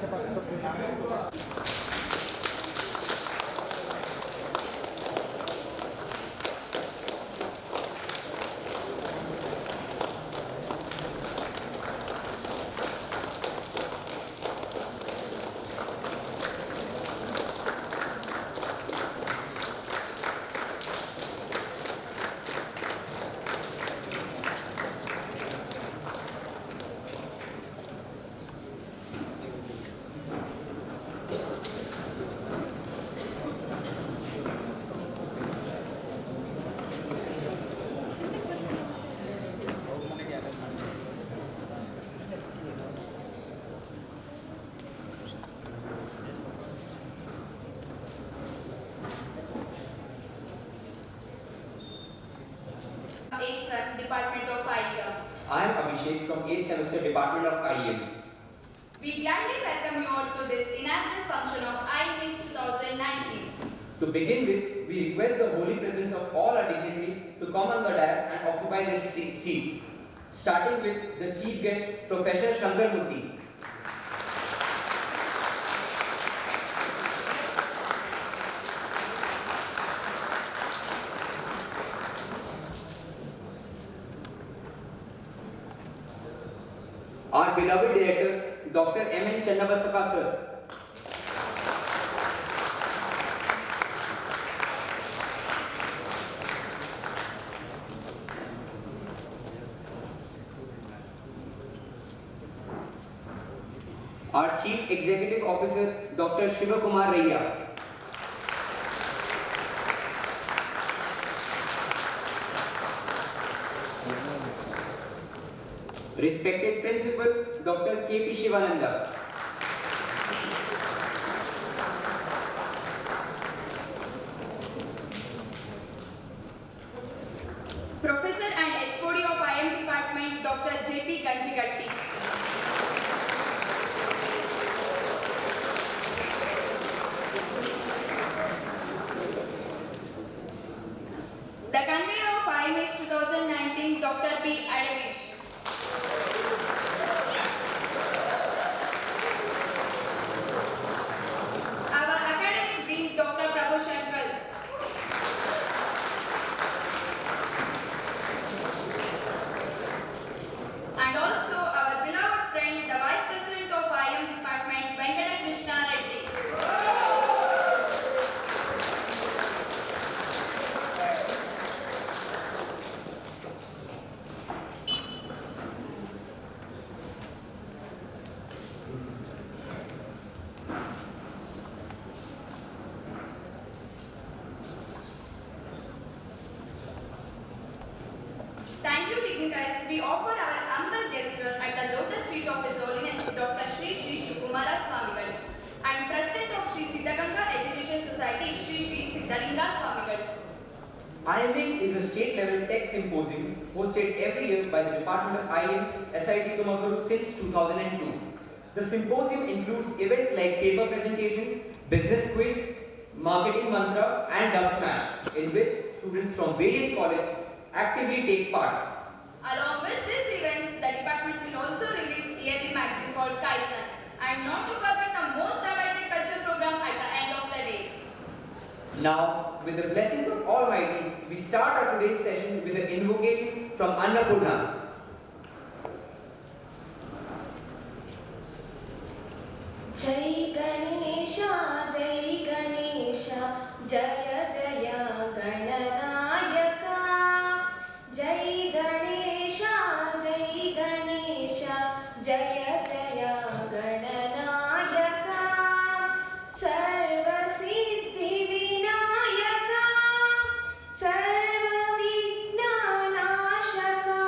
Department of IEM. I am Abhishek from 8th semester Department of IEM. We gladly welcome you all to this inaugural function of IEM 2019. To begin with, we request the holy presence of all our dignitaries to come on the dais and occupy their seats, starting with the chief guest, Professor Shankar Murthy. Our beloved director, Dr. M.N. Channabasappa sir. Our Chief Executive Officer, Dr. Shivakumar Raiya. Respected Principal, Dr. K.P. Shivananda. Professor and HOD of IM Department, Dr. J.P. Ganjigatti. The convener of IMH 2019, Dr. B. Adavish. Our academic dean, Dr. Prabhu Shankar. And also our beloved friend, the Vice President of IM Department, Venkata Krishna Reddy. Thank you, dignitaries. We offer our humble gesture at the lotus feet of His Holiness Dr. Sri Sri Shivakumara Swamigal and President of Sri Siddhaganga Education Society, Sri Sri Siddhalinga Swamigal. IMH is a state-level tech symposium hosted every year by the Department of IM SIT Tumakuru since 2002. The symposium includes events like paper presentation, business quiz, marketing mantra, and dub smash, in which students from various colleges actively take part. Along with these events, the department will also release a yearly magazine called Kaizen, and not to forget the most awaited culture program at the end of the day. Now, with the blessings of Almighty, we start our today's session with an invocation from Annapurna. Jai Ganesha, Jai Ganesha, Jaya Jaya Gananayaka. Jai Ganesha, Jai Ganesha, Jaya Jaya Gananayaka. Sarva Siddhi Vinayaka, Sarva Vignanashaka,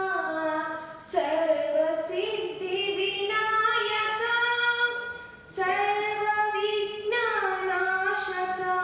Sarva Siddhi Vinayaka, Sarva Vignanashaka,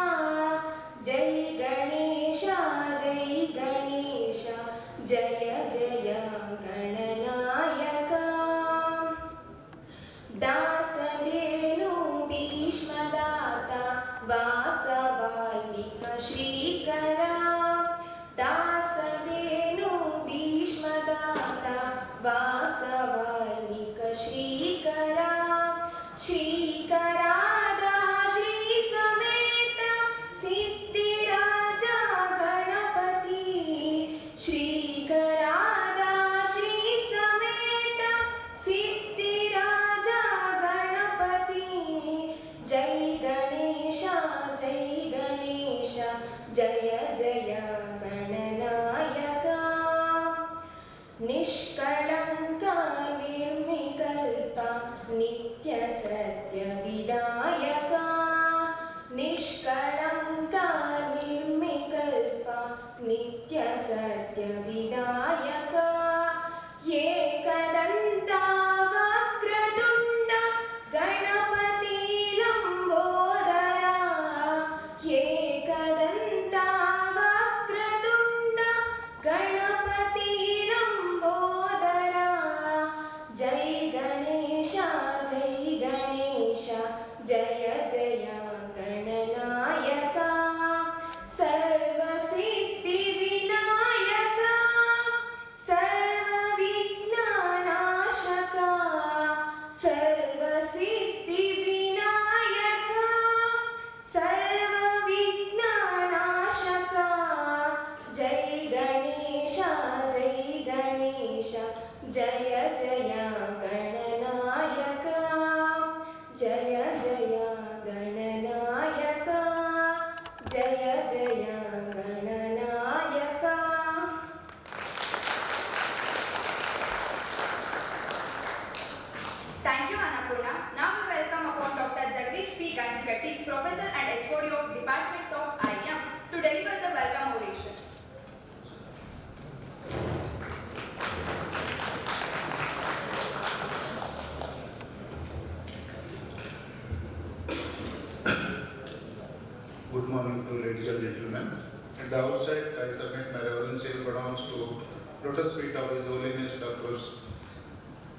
morning to ladies and gentlemen. At the outset, I submit my reverential pronouns to lotus feet of His Holiness Dr.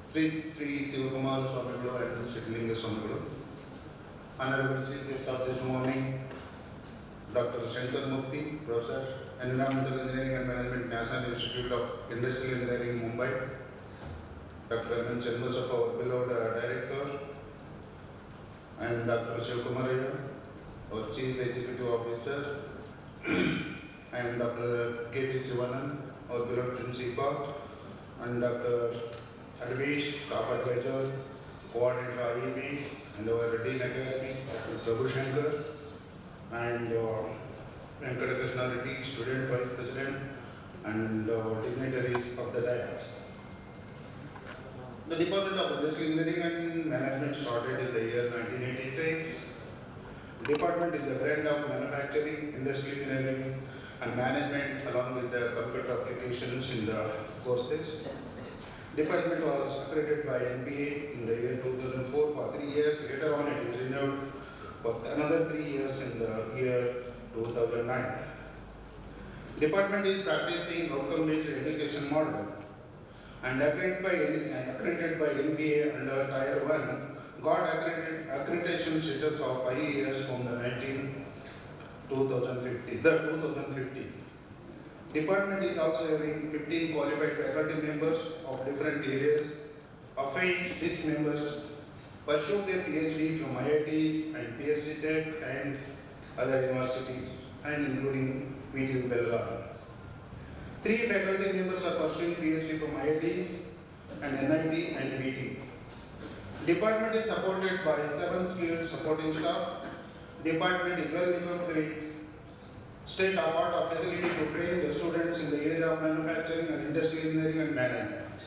Sri Sivakumar Swamigalu and Siddhalinga Swamigalu. Honorable Chief Guest of this morning, Dr. Shankar Mukti, Professor, Environmental Engineering and Management, National Institute of Industrial Engineering, Mumbai. Dr. M. Chandrasapha, our beloved Director, and Dr. Shivakumar, our Chief Executive Officer, and Dr. K.P. Sivanan, our beloved Principal, and Dr. Harvish, Staff Advisor, Coordinator IEBs, and our Dean Academy, Dr. Prabhu Shankar, and Venkata Krishna Reddy, Student Vice President, and dignitaries of the dais. The Department of Industrial Engineering and Management started in the year 1986. The department is the blend of manufacturing, industrial engineering and management along with the computer applications in the courses. The department was accredited by NPA in the year 2004 for 3 years. Later on it is renewed for another 3 years in the year 2009. The department is practicing outcome-based education model and accredited by NPA under Tier 1, got accreditation status of 5 years from the 2015. Department is also having 15 qualified faculty members of different areas, of which 6 members pursue their PhD from IITs and PhD Tech and other universities, and including VTU Belgaum. 3 faculty members are pursuing PhD from IITs and NIT and VT. Department is supported by 7 skilled supporting staff. Department is well equipped with state-of-the-art facility to train the students in the area of manufacturing and industrial engineering and management.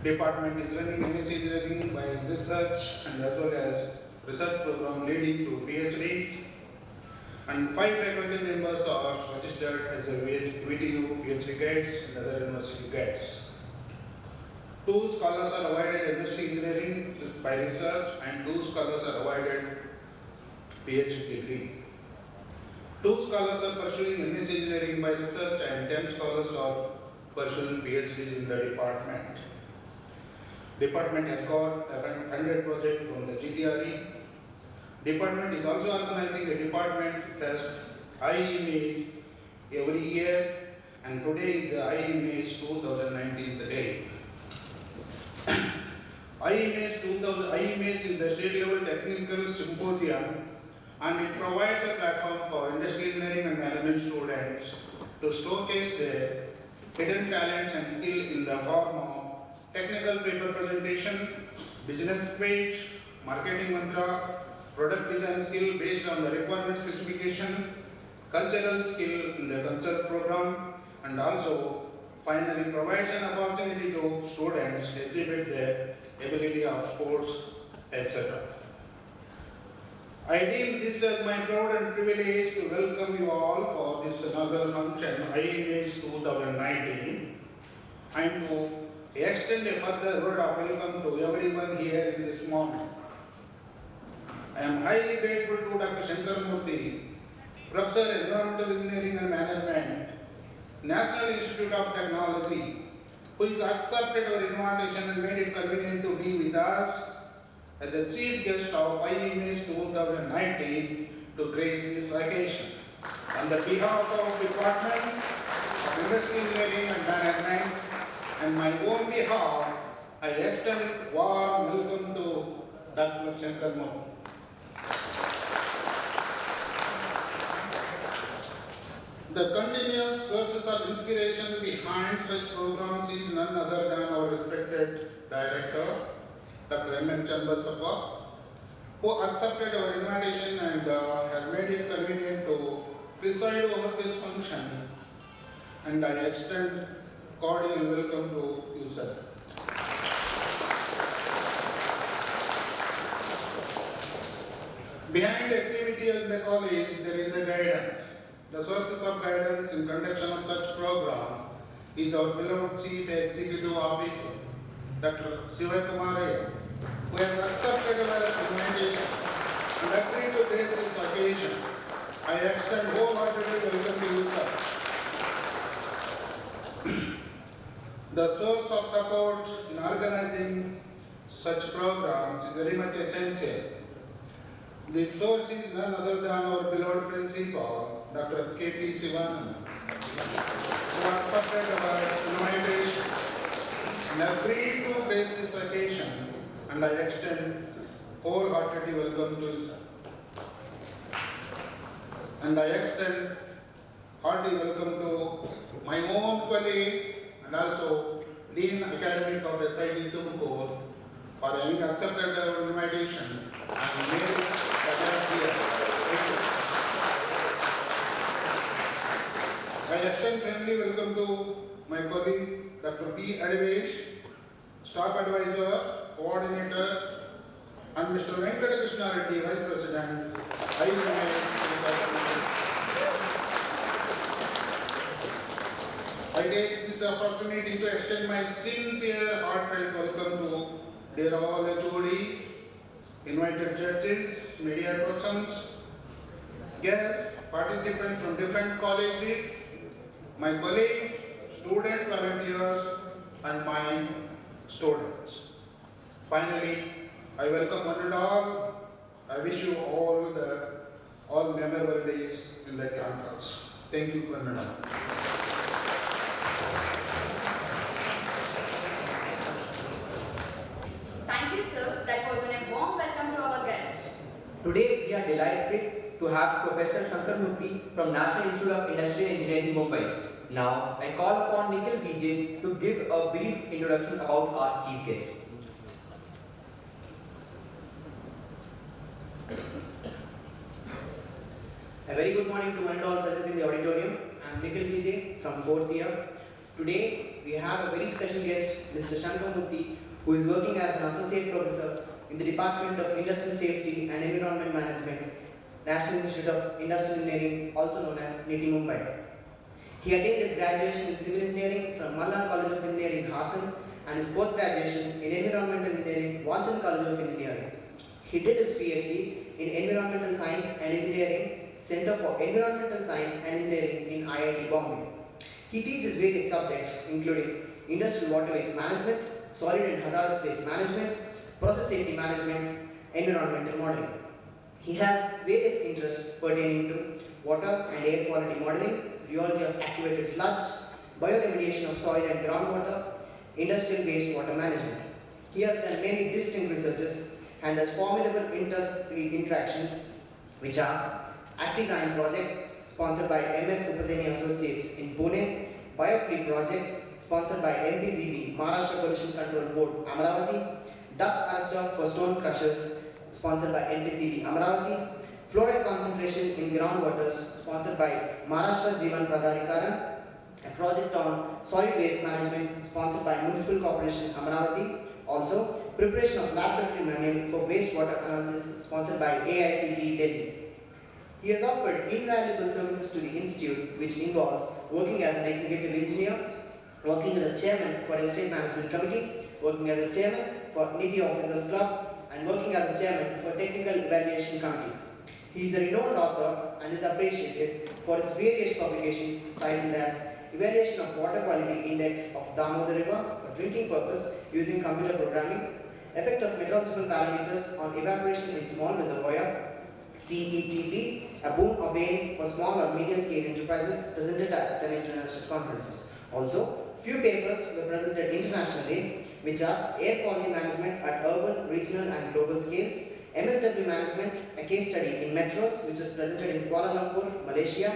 Department is running MSc engineering by research and as well as research program leading to PhDs. And 5 faculty members are registered as a VTU PhD guides and other university guides. 2 scholars are awarded MSc engineering by research and 2 scholars are awarded PhD degree. 2 scholars are pursuing MSc engineering by research and 10 scholars are pursuing PhDs in the department. Department has got a 100 project from the GTRE. Department is also organizing a department fest IEMAs every year, and today is the IEMAs 2019 day. IEMAs is the state level technical symposium, and it provides a platform for industrial engineering and management students to showcase their hidden talents and skill in the form of technical paper presentation, business pitch, marketing mantra, product design skill based on the requirement specification, cultural skill in the cultural program, and also finally provides an opportunity to students to exhibit their ability of sports, etc. I deem this as my proud and privilege to welcome you all for this inaugural function, IEMAs 2019, and to extend a further word of welcome to everyone here in this moment. I am highly grateful to Dr. Shankar Murthy, Professor Environmental Engineering and Management, National Institute of Technology, who has accepted our invitation and made it convenient to be with us as a chief guest of IEMAs 2019 to grace this occasion. On the behalf of the Department of Industrial Engineering and Management and my own behalf, I extend warm welcome to Dr. Shankar Murthy. The continuous sources of inspiration behind such programs is none other than our respected director, Dr. M. Chandrasapha, who accepted our invitation and has made it convenient to preside over this function. And I extend cordial welcome to you, sir. Behind activity in the college, there is a guidance. The sources of guidance in conduction of such program is our beloved Chief Executive Officer, Dr. Sivakumar, who has accepted our invitation and agreed to grace this occasion. I extend wholeheartedly welcome to you, sir. The source of support in organizing such programs is very much essential. This source is none other than our beloved principal, Dr. K.P. Sivanand, who accepted our invitation and agreed to grace this occasion, and I extend wholeheartedly welcome to you, sir. And I extend hearty welcome to my own colleague and also Dean Academic of SIT Tumkur for having accepted our invitation and made it here. I extend friendly welcome to my colleague Dr. P. Advesh, Staff Advisor, Coordinator, and Mr. Venkata Krishna Reddy, Vice President. I take this opportunity to extend my sincere, heartfelt welcome to dear all HODs, invited judges, media persons, guests, participants from different colleges, my colleagues, student volunteers, and my students. Finally, I welcome one and all. I wish you all memorable days in the campus. Thank you, one and all. Thank you, sir. That was a warm welcome to our guest. Today, we are delighted to have Professor Shankar Murthy from National Institute of Industrial Engineering, Mumbai. Now, I call upon Nikhil Vijay to give a brief introduction about our chief guest. A very good morning to one and all present in the auditorium. I am Nikhil Vijay from 4th year. Today, we have a very special guest, Mr. Shankar Murthy, who is working as an associate professor in the Department of Industrial Safety and Environment Management, National Institute of Industrial Engineering, also known as NITI Mumbai. He attained his graduation in Civil Engineering from Malad College of Engineering, Hassan, and his post-graduation in Environmental Engineering, Watson College of Engineering. He did his PhD in Environmental Science and Engineering, Center for Environmental Science and Engineering in IIT Bombay. He teaches various subjects including Industrial Waterways Management, Solid and Hazardous Waste Management, Process Safety Management, Environmental Modeling. He has various interests pertaining to water and air quality modeling, rheology of activated sludge, bioremediation of soil and groundwater, industrial wastewater management. He has done many distinct researches and has formidable industry interactions, which are ActiZine project, sponsored by MS Upaseni Associates in Pune, BioClean project, sponsored by MPCB, Maharashtra Pollution Control Board, Amravati, Dust Arrestor for Stone Crushers, sponsored by NPCB, Amravati, Fluoride concentration in groundwaters, sponsored by Maharashtra Jeevan Pradhikaran, a project on solid waste management, sponsored by Municipal Corporation, Amravati. Also, preparation of laboratory manual for wastewater analysis, sponsored by AICTE Delhi. He has offered invaluable services to the institute, which involves working as an executive engineer, working as a chairman for Estate Management Committee, working as a chairman for NITI Officers Club, and working as a chairman for Technical Evaluation Committee. He is a renowned author and is appreciated for his various publications titled as Evaluation of Water Quality Index of Damodar River for Drinking Purpose using Computer Programming, Effect of Meteorological Parameters on Evaporation in Small Reservoir, CETP, a boon or bane for small or medium scale enterprises presented at international conferences. Also, few papers were presented internationally, which are Air Quality Management at Urban, Regional and Global Scales, MSW Management, a case study in metros, which was presented in Kuala Lumpur, Malaysia,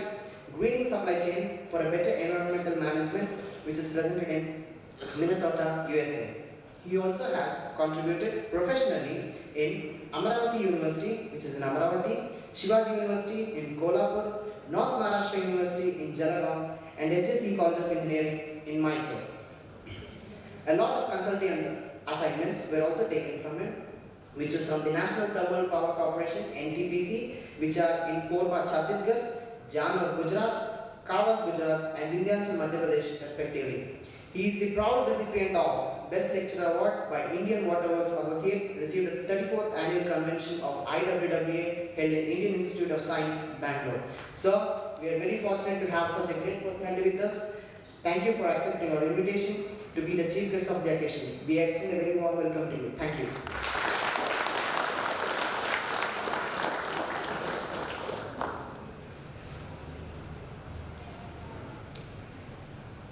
Greening Supply Chain for a Better Environmental Management, which is presented in Minnesota, USA. He also has contributed professionally in Amaravati University, which is in Amaravati, Shivaji University in Kolhapur, North Maharashtra University in Jalgaon, and HSE College of Engineering in Mysore. A lot of consulting assignments were also taken from him, which is from the National Thermal Power Corporation, NTPC, which are in Korba, Chhattisgarh, Janur, Gujarat, Kawas, Gujarat, and Vindhyachal, Madhya Pradesh, respectively. He is the proud recipient of Best Lecturer Award by Indian Waterworks Associate, received at the 34th Annual Convention of IWWA held in Indian Institute of Science, Bangalore. Sir, we are very fortunate to have such a great personality with us. Thank you for accepting our invitation to be the chief guest of the occasion. We extend a very warm welcome to you. Thank you.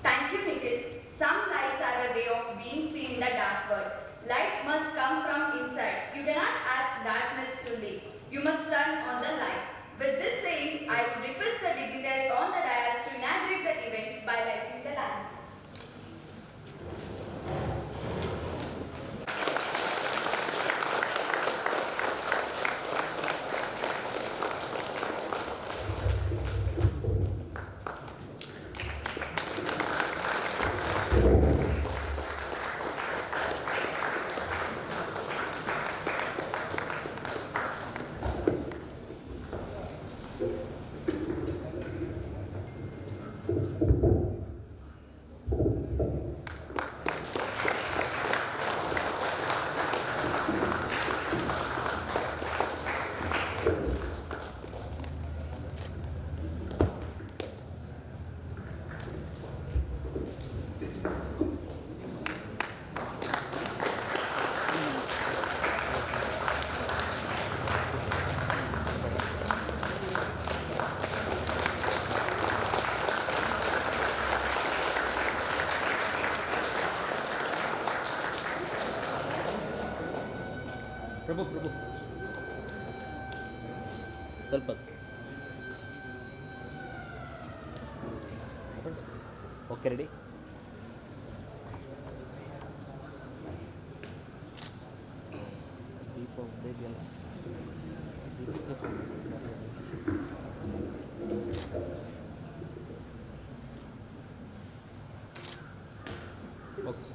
Thank you, Nikhil. Some lights have a way of being seen in the dark world. Light must come from inside. You cannot ask darkness to leave. You must turn on the light. With this saying, I would request the dignitaries on the dais to inaugurate the event by lighting the lamp. Prabhu ಸ್ವಲ್ಪ okay ready ದೀಪ ಉದ್ದೇದಿಯಲ್ಲ okay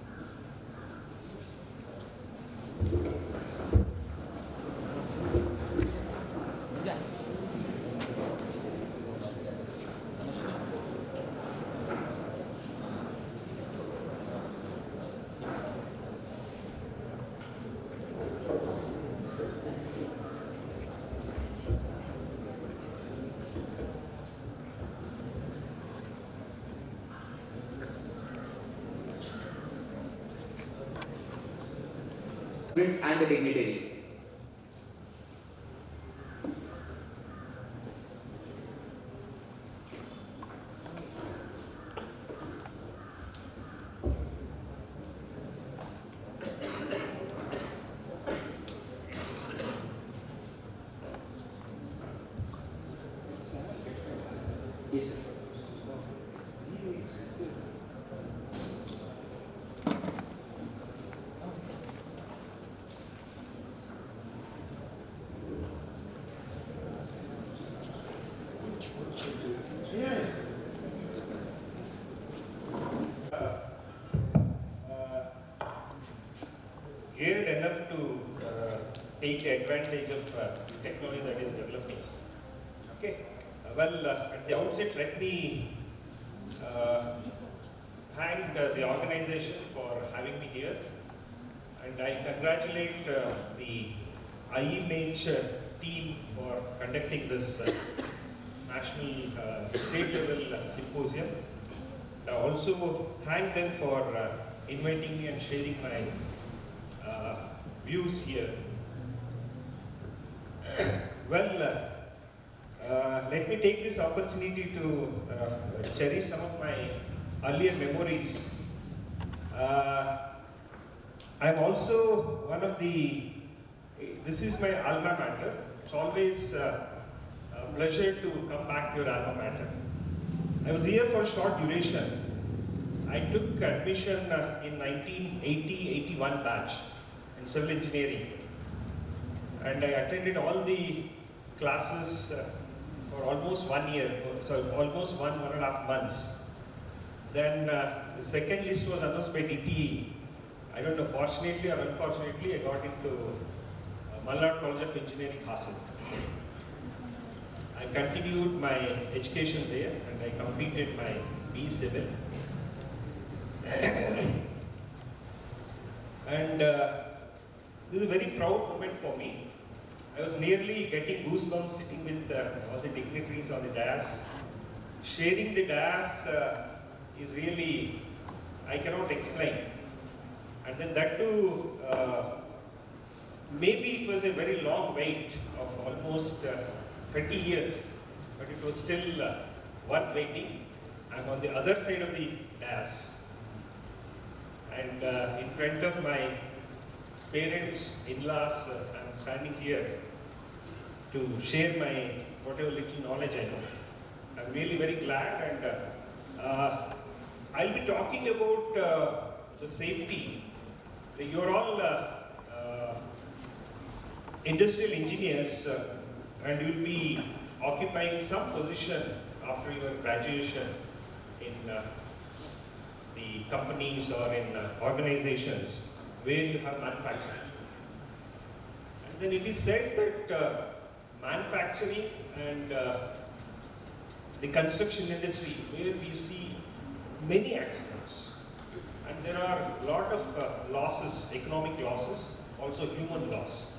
Students and the dignitaries. Yes, sir. Geared enough to take advantage of the technology that is developing. Okay. At the outset, let me thank the organization for having me here, and I congratulate the IEMH team for conducting this national state level symposium. I also thank them for inviting me and sharing my views here. Let me take this opportunity to cherish some of my earlier memories. I'm also one of this is my alma mater. It's always a pleasure to come back to your alma mater. I was here for a short duration. I took admission in 1980-81 batch in civil engineering, and I attended all the classes for almost 1 year, so almost one and a half months. Then the second list was announced by DTE. I don't know, fortunately or unfortunately, I got into Malnad College of Engineering, Hassan. I continued my education there and I completed my B Civil. And this is a very proud moment for me. I was nearly getting goosebumps sitting with all the dignitaries on the dais. Sharing the dais is really, I cannot explain. And then that too, maybe it was a very long wait of almost 30 years, but it was still worth waiting. I'm on the other side of the dais. And in front of my parents, in-laws, I'm standing here to share my whatever little knowledge I know. I'm really very glad, and I'll be talking about the safety. You're all industrial engineers, and you'll be occupying some position after your graduation in the companies or in organizations where you have manufacturing. And then it is said that manufacturing and the construction industry, where we see many accidents, and there are a lot of losses, economic losses, also human loss.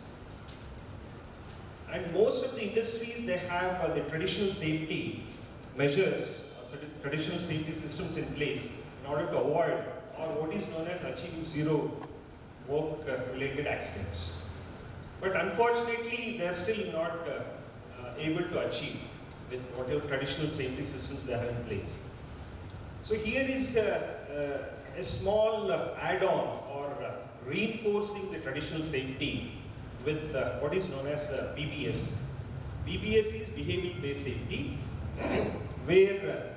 And most of the industries, they have the traditional safety measures, traditional safety systems in place in order to avoid, or what is known as achieving zero work-related accidents. But unfortunately, they are still not able to achieve with whatever traditional safety systems they have in place. So here is a small add-on or reinforcing the traditional safety with what is known as BBS. BBS is behavioral-based safety, where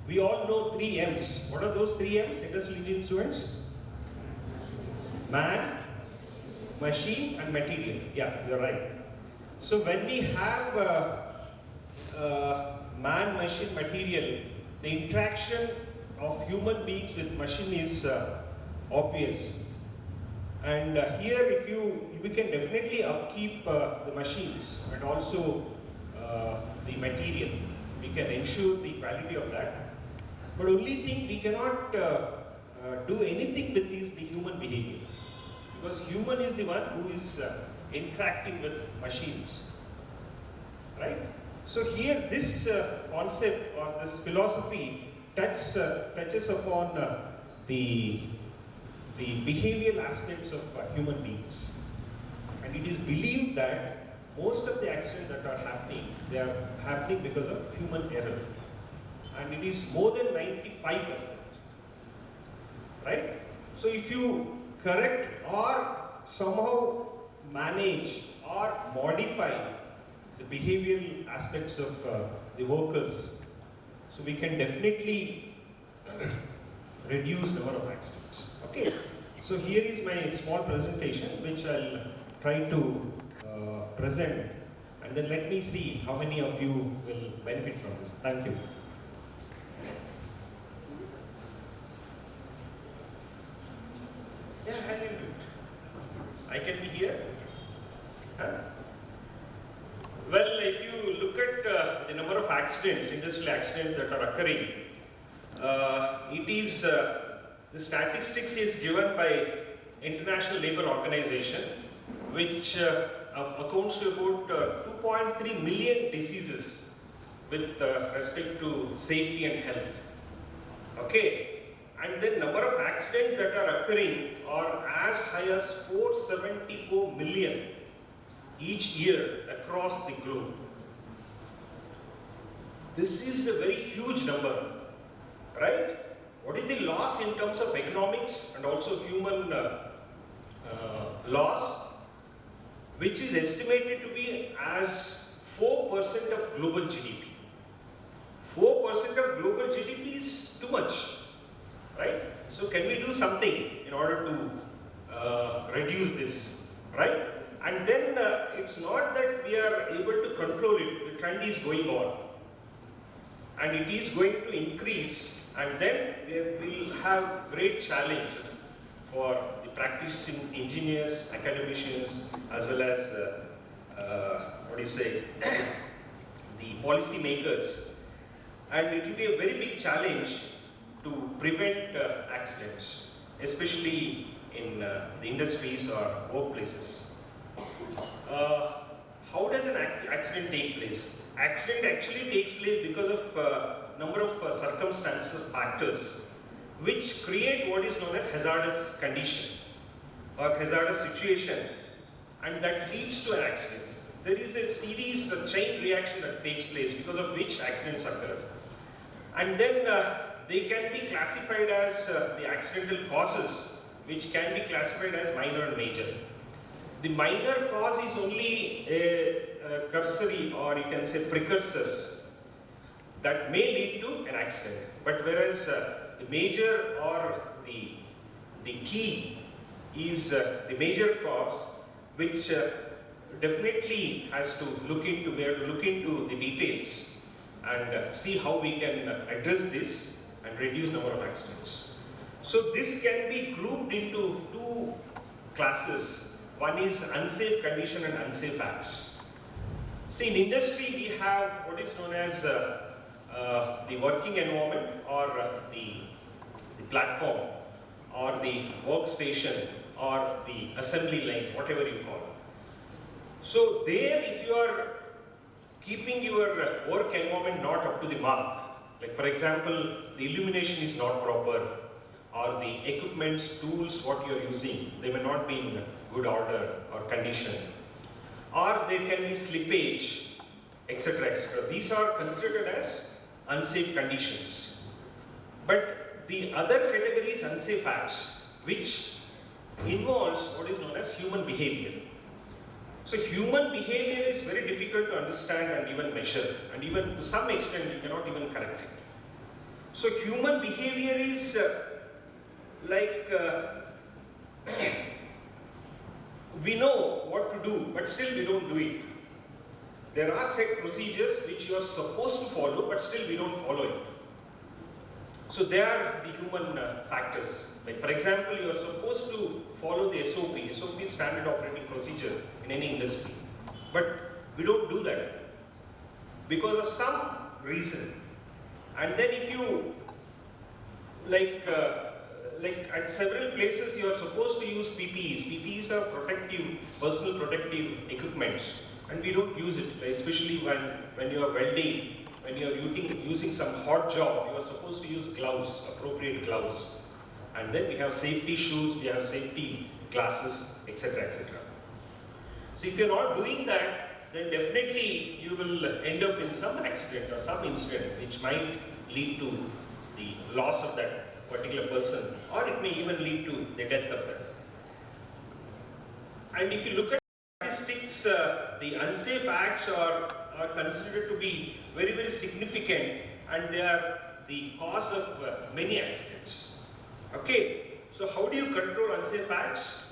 we all know 3 M's. What are those 3 M's, industrial engineering students? Man, machine, and material. Yeah, you're right. So when we have man, machine, material, the interaction of human beings with machine is obvious. And here, we can definitely upkeep the machines and also the material. We can ensure the quality of that. But only thing we cannot do anything with is the human behavior, because human is the one who is interacting with machines, right? So here, this concept or this philosophy touches upon the behavioral aspects of human beings. And it is believed that most of the accidents that are happening, they are happening because of human error. And it is more than 95%, right? So if you correct or somehow manage or modify the behavioral aspects of the workers, so we can definitely reduce the number of accidents. Okay, so here is my small presentation which I'll try to present, and then let me see how many of you will benefit from this. Thank you. Yeah, I can be here. Huh? Well, if you look at the number of accidents, industrial accidents that are occurring, it is, the statistics is given by International Labour Organization, which accounts to about 2.3 million diseases with respect to safety and health. Okay. And the number of accidents that are occurring are as high as 474 million each year across the globe. This is a very huge number, right? What is the loss in terms of economics and also human loss, which is estimated to be as 4% of global GDP. 4% of global GDP is too much. Right? So can we do something in order to reduce this, right? And then it's not that we are able to control it, the trend is going on. And it is going to increase, and then we will have great challenge for the practicing engineers, academicians, as well as, the policy makers. And it will be a very big challenge to prevent accidents, especially in the industries or workplaces. How does an accident take place? Accident actually takes place because of number of circumstances, factors, which create what is known as hazardous condition or hazardous situation, and that leads to an accident. There is a series of chain reaction that takes place because of which accidents occur. And then they can be classified as the accidental causes, which can be classified as minor and major. The minor cause is only a cursory, or you can say precursors, that may lead to an accident. But whereas the major or the key is the major cause, which definitely has to look into, we have to look into the details and see how we can address this and reduce number of accidents. So this can be grouped into two classes. One is unsafe condition and unsafe acts. See, in industry we have what is known as the working environment, or the platform, or the workstation, or the assembly line, whatever you call it. So there, if you are keeping your work environment not up to the mark, like for example, the illumination is not proper, or the equipments, tools, what you are using, they may not be in good order or condition, or there can be slippage, etc., etc. These are considered as unsafe conditions. But the other category is unsafe acts, which involves what is known as human behavior. So human behavior is very difficult to understand and even measure, and even to some extent you cannot even correct it. So human behavior is like we know what to do, but still we don't do it. There are set procedures which you are supposed to follow, but still we don't follow it. So they are the human factors. Like for example, you are supposed to follow the SOP. SOP is standard operating procedure in any industry. But we don't do that because of some reason. And then if you, like at several places you are supposed to use PPEs. PPEs are protective, personal protective equipments, and we don't use it, especially when you are welding. When you are using some hot job, you are supposed to use gloves, appropriate gloves. And then we have safety shoes, we have safety glasses, etc., etc. So if you are not doing that, then definitely you will end up in some accident or some incident which might lead to the loss of that particular person, or it may even lead to the death of them. And if you look at statistics, the unsafe acts are considered to be very, very significant, and they are the cause of many accidents. Okay, so how do you control unsafe acts?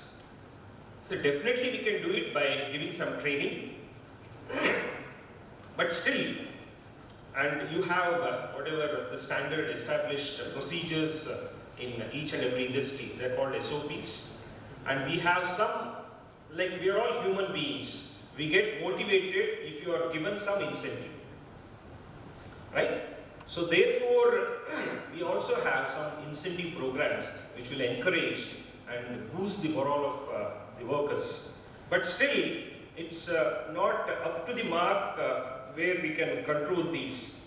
So definitely we can do it by giving some training, but still, and you have whatever the standard established procedures in each and every industry, they're called SOPs, and we have some, like we are all human beings, we get motivated if you are given some incentive, right? So therefore, we also have some incentive programs which will encourage and boost the morale of the workers. But still, it's not up to the mark where we can control these.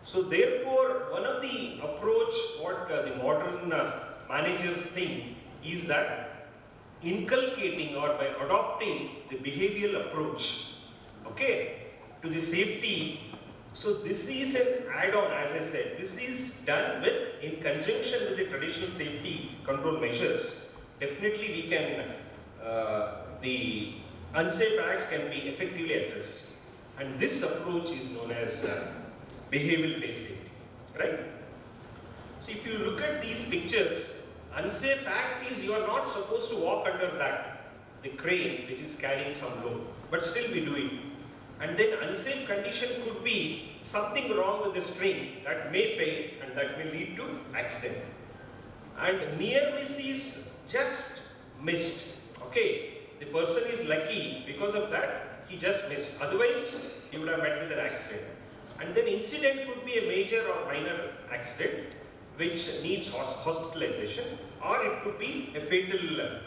So therefore, one of the approach what the modern managers think is that inculcating or by adopting the behavioral approach, okay, to the safety. So this is an add-on, as I said. This is done in conjunction with the traditional safety control measures. Definitely we can, the unsafe acts can be effectively addressed. And this approach is known as behavioral-based safety, right? So if you look at these pictures, unsafe act is you are not supposed to walk under the crane which is carrying some load, but still we do it. And then unsafe condition could be something wrong with the string that may fail and that may lead to accident. And near miss is just missed, okay? The person is lucky, because of that he just missed, otherwise he would have met with an accident. And then incident could be a major or minor accident. which needs hospitalization, or it could be a fatal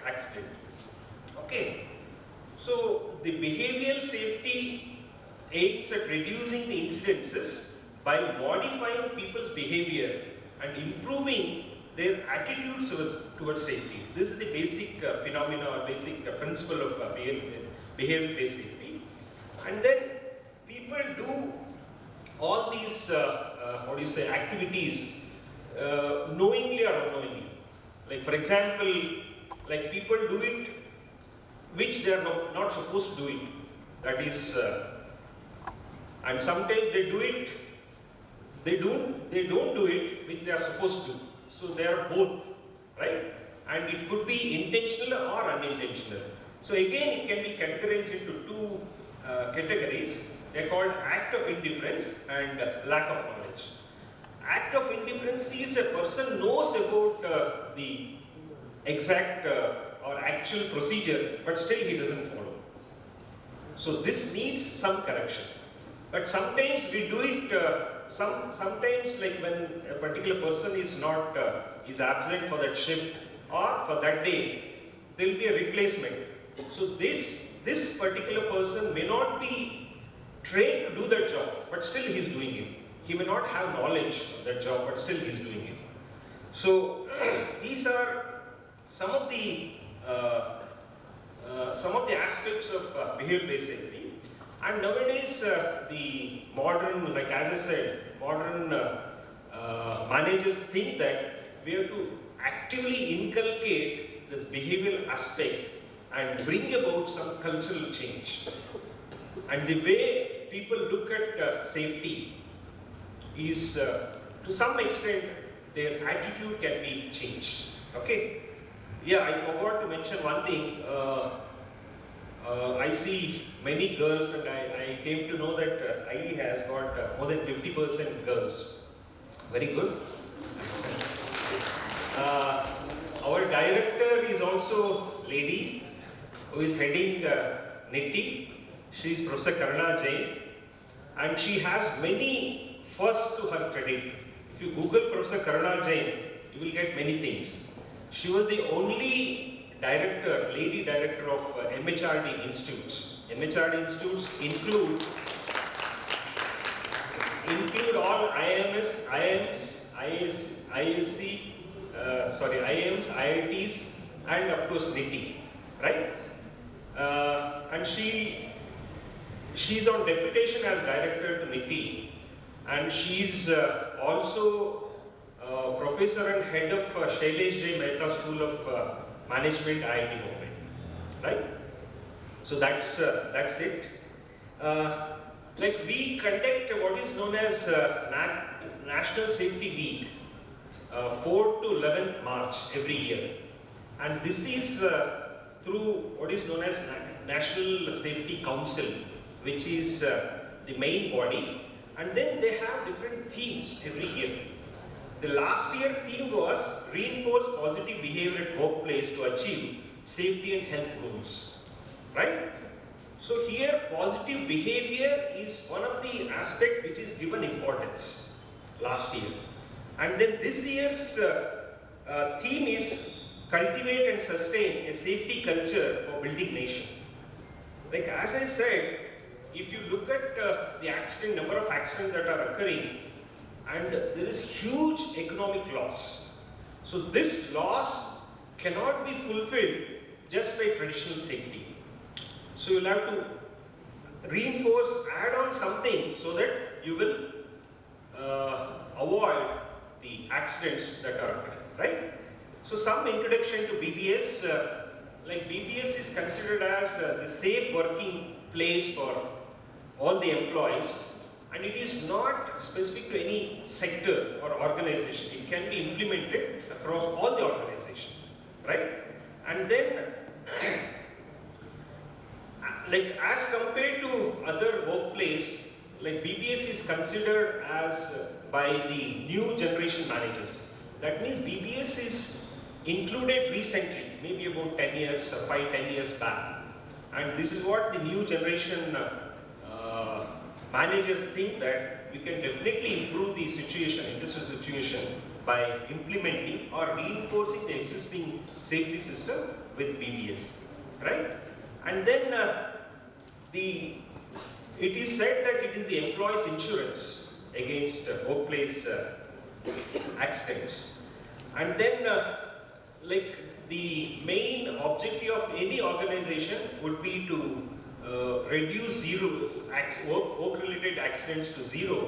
accident. Okay. So the behavioral safety aims at reducing the incidences by modifying people's behavior and improving their attitudes towards safety. This is the basic phenomena or basic principle of behavior-based safety. And then people do all these activities knowingly or unknowingly. Like for example, like people do it which they are not supposed to do it. That is, and sometimes they do it, they don't do it which they are supposed to. So they are both, right? And it could be intentional or unintentional. So again, it can be categorized into two categories. They are called act of indifference and lack of knowledge. Act of indifference is a person knows about the exact or actual procedure, but still he doesn't follow. So this needs some correction. But sometimes we do it. Sometimes, like when a particular person is not is absent for that shift or for that day, there will be a replacement. So this particular person may not be trained to do that job, but still he is doing it. He may not have knowledge of that job, but still he is doing it. So these are some of the aspects of behavior-based safety. And nowadays, the modern, like as I said, modern managers think that we have to actively inculcate this behavioral aspect and bring about some cultural change. And the way people look at safety is, to some extent, their attitude can be changed. Okay? Yeah, I forgot to mention one thing. I see many girls, and I came to know that IE has got more than 50% girls. Very good. Our director is also lady who is heading NITI. She is Professor Karna Jain, and she has many firsts to her credit. If you Google Professor Karna Jain, you will get many things. She was the only director, lady director of MHRD institutes. MHRD institutes include all IIMs, IITs, and of course NITI, right? And she's on deputation as director to NITI, and she's also professor and head of Shailesh J. Mehta School of Management, IIT Bombay, right? So that's it. Like we conduct what is known as National Safety Week, 4th to 11th March every year, and this is through what is known as National Safety Council, which is the main body, and then they have different themes every year. The last year theme was reinforce positive behavior at workplace to achieve safety and health goals, right? So here positive behavior is one of the aspects which is given importance last year. And then this year's theme is cultivate and sustain a safety culture for building nation. Like as I said, if you look at the number of accidents that are occurring, and there is huge economic loss. So this loss cannot be fulfilled just by traditional safety. So you'll have to reinforce, add on something so that you will avoid the accidents that are occurring, right? So some introduction to BBS, like BBS is considered as the safe working place for all the employees. And it is not specific to any sector or organization. It can be implemented across all the organizations, right? And then, like as compared to other workplace, like BBS is considered as by the new generation managers. That means BBS is included recently, maybe about 10 years, 5-10 years back. And this is what the new generation managers think that we can definitely improve the situation, industrial situation, by implementing or reinforcing the existing safety system with BBS, right? And then it is said that it is the employee's insurance against workplace accidents. And then like the main objective of any organization would be to reduce work-related accidents to zero.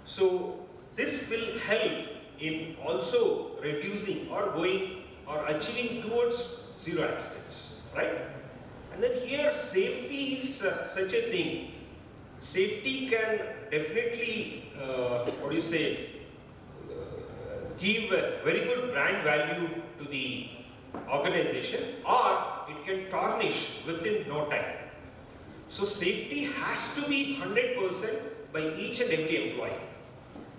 So this will help in also reducing or going or achieving towards zero accidents, right? And then here safety is such a thing. Safety can definitely, give a very good brand value to the organization, or it can tarnish within no time. So safety has to be 100% by each and every employee.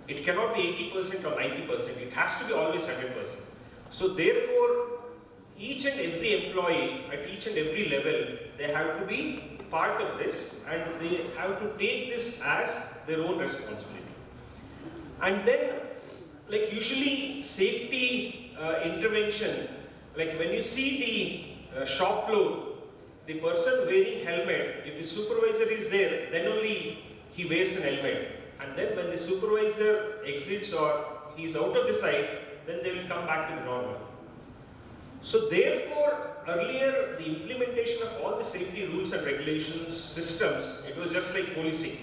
It cannot be 80% or 90%, it has to be always 100%. So therefore, each and every employee at each and every level, they have to be part of this and they have to take this as their own responsibility. And then, like usually safety intervention, like when you see the shop floor, the person wearing helmet, if the supervisor is there, then only he wears an helmet. And then when the supervisor exits or he is out of the site, then they will come back to the normal. So therefore, earlier the implementation of all the safety rules and regulations, systems, it was just like policing.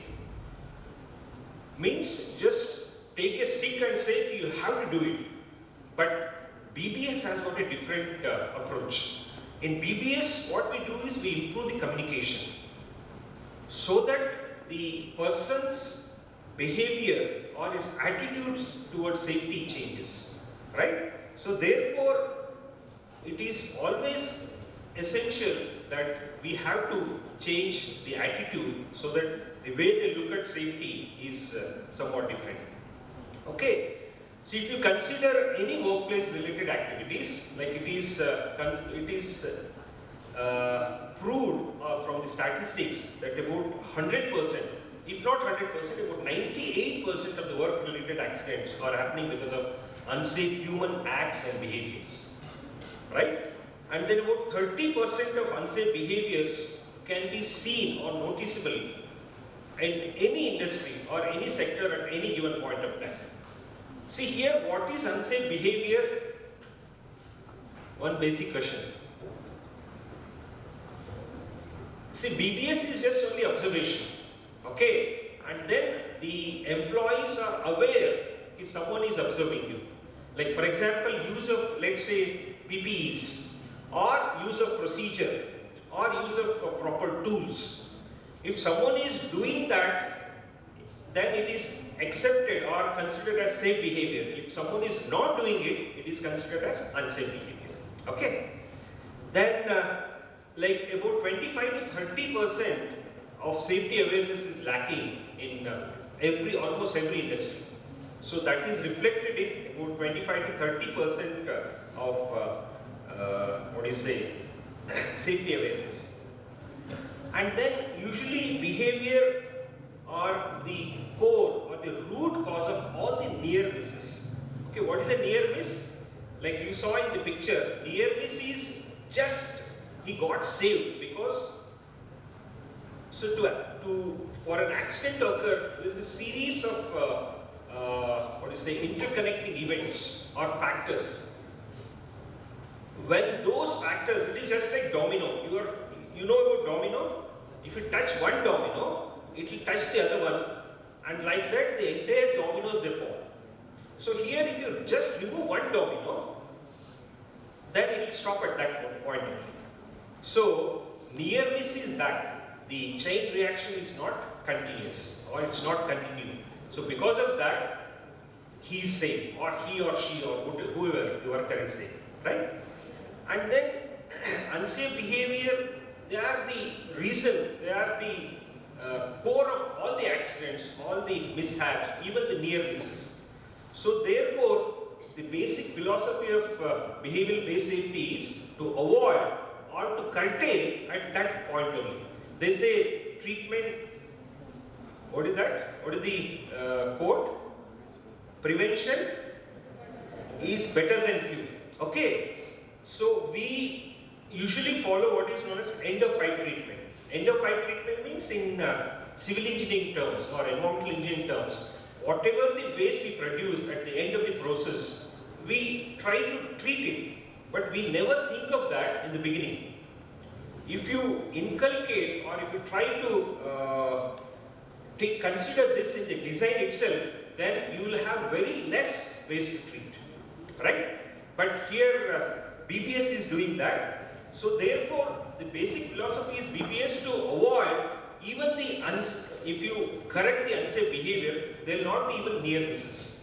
Means just take a stick and say you have to do it. But BBS has got a different approach. In BBS, what we do is we improve the communication so that the person's behavior or his attitudes towards safety changes, right? So therefore, it is always essential that we have to change the attitude so that the way they look at safety is somewhat different. Okay. So if you consider any workplace related activities, like it is proved from the statistics that about 100%, if not 100%, about 98% of the work related accidents are happening because of unsafe human acts and behaviors, right? And then about 30% of unsafe behaviors can be seen or noticeable in any industry or any sector at any given point of time. See here, what is unsafe behavior? One basic question. See, BBS is just only observation, okay? And then the employees are aware if someone is observing you. Like for example, use of, let's say, PPEs, or use of procedure, or use of proper tools. If someone is doing that, then it is accepted or considered as safe behavior. If someone is not doing it, it is considered as unsafe behavior. Okay? Then, like about 25 to 30% of safety awareness is lacking in almost every industry. So that is reflected in about 25 to 30% of safety awareness. And then usually behavior are the core or the root cause of all the near misses. Okay, what is a near miss? Like you saw in the picture, near miss is just he got saved because for an accident to occur, there is a series of interconnecting events or factors. When those factors, it is just like domino. You know about domino? If you touch one domino, it will touch the other one, and like that the entire dominoes they fall. So here if you just remove one domino, then it will stop at that point. So near miss is that the chain reaction is not continuous or it's not continuing. So because of that, he is safe, or he or she or whoever the worker is safe, right? And then unsafe behavior, they are the reason, they are the core of all the accidents, all the mishaps, even the near misses. So therefore, the basic philosophy of behavioral based safety is to avoid or to curtail at that point only. They say treatment What is that? What is the quote? Prevention is better than cure. Okay. So we usually follow what is known as end of pipe treatment. End of pipe treatment means in civil engineering terms or environmental engineering terms, whatever the waste we produce at the end of the process, we try to treat it, but we never think of that in the beginning. If you inculcate or if you try to consider this in the design itself, then you will have very less waste to treat, right? But here BPS is doing that. So therefore, the basic philosophy is BPS to avoid even the, if you correct the unsafe behavior, there will not be even near misses.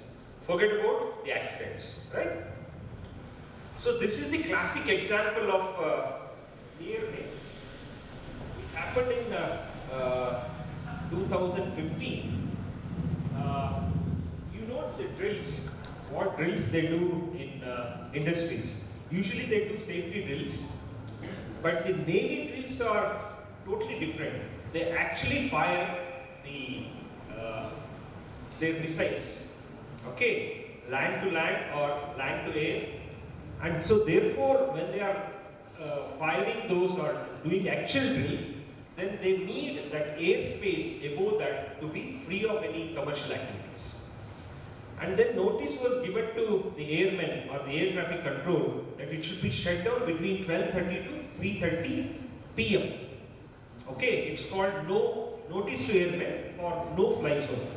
Forget about the accidents, right? So this is the classic example of near miss. It happened in 2015. You know the drills, what drills they do in industries. Usually they do safety drills, but the Navy drills are totally different. They actually fire their missiles, okay, land to land or land to air, and so therefore when they are firing those or doing actual drill, then they need that airspace above that to be free of any commercial activities. And then notice was given to the airmen or the air traffic control that it should be shut down between 12:30 to 3:30 p.m. Okay, it's called no notice to airmen for no fly zone.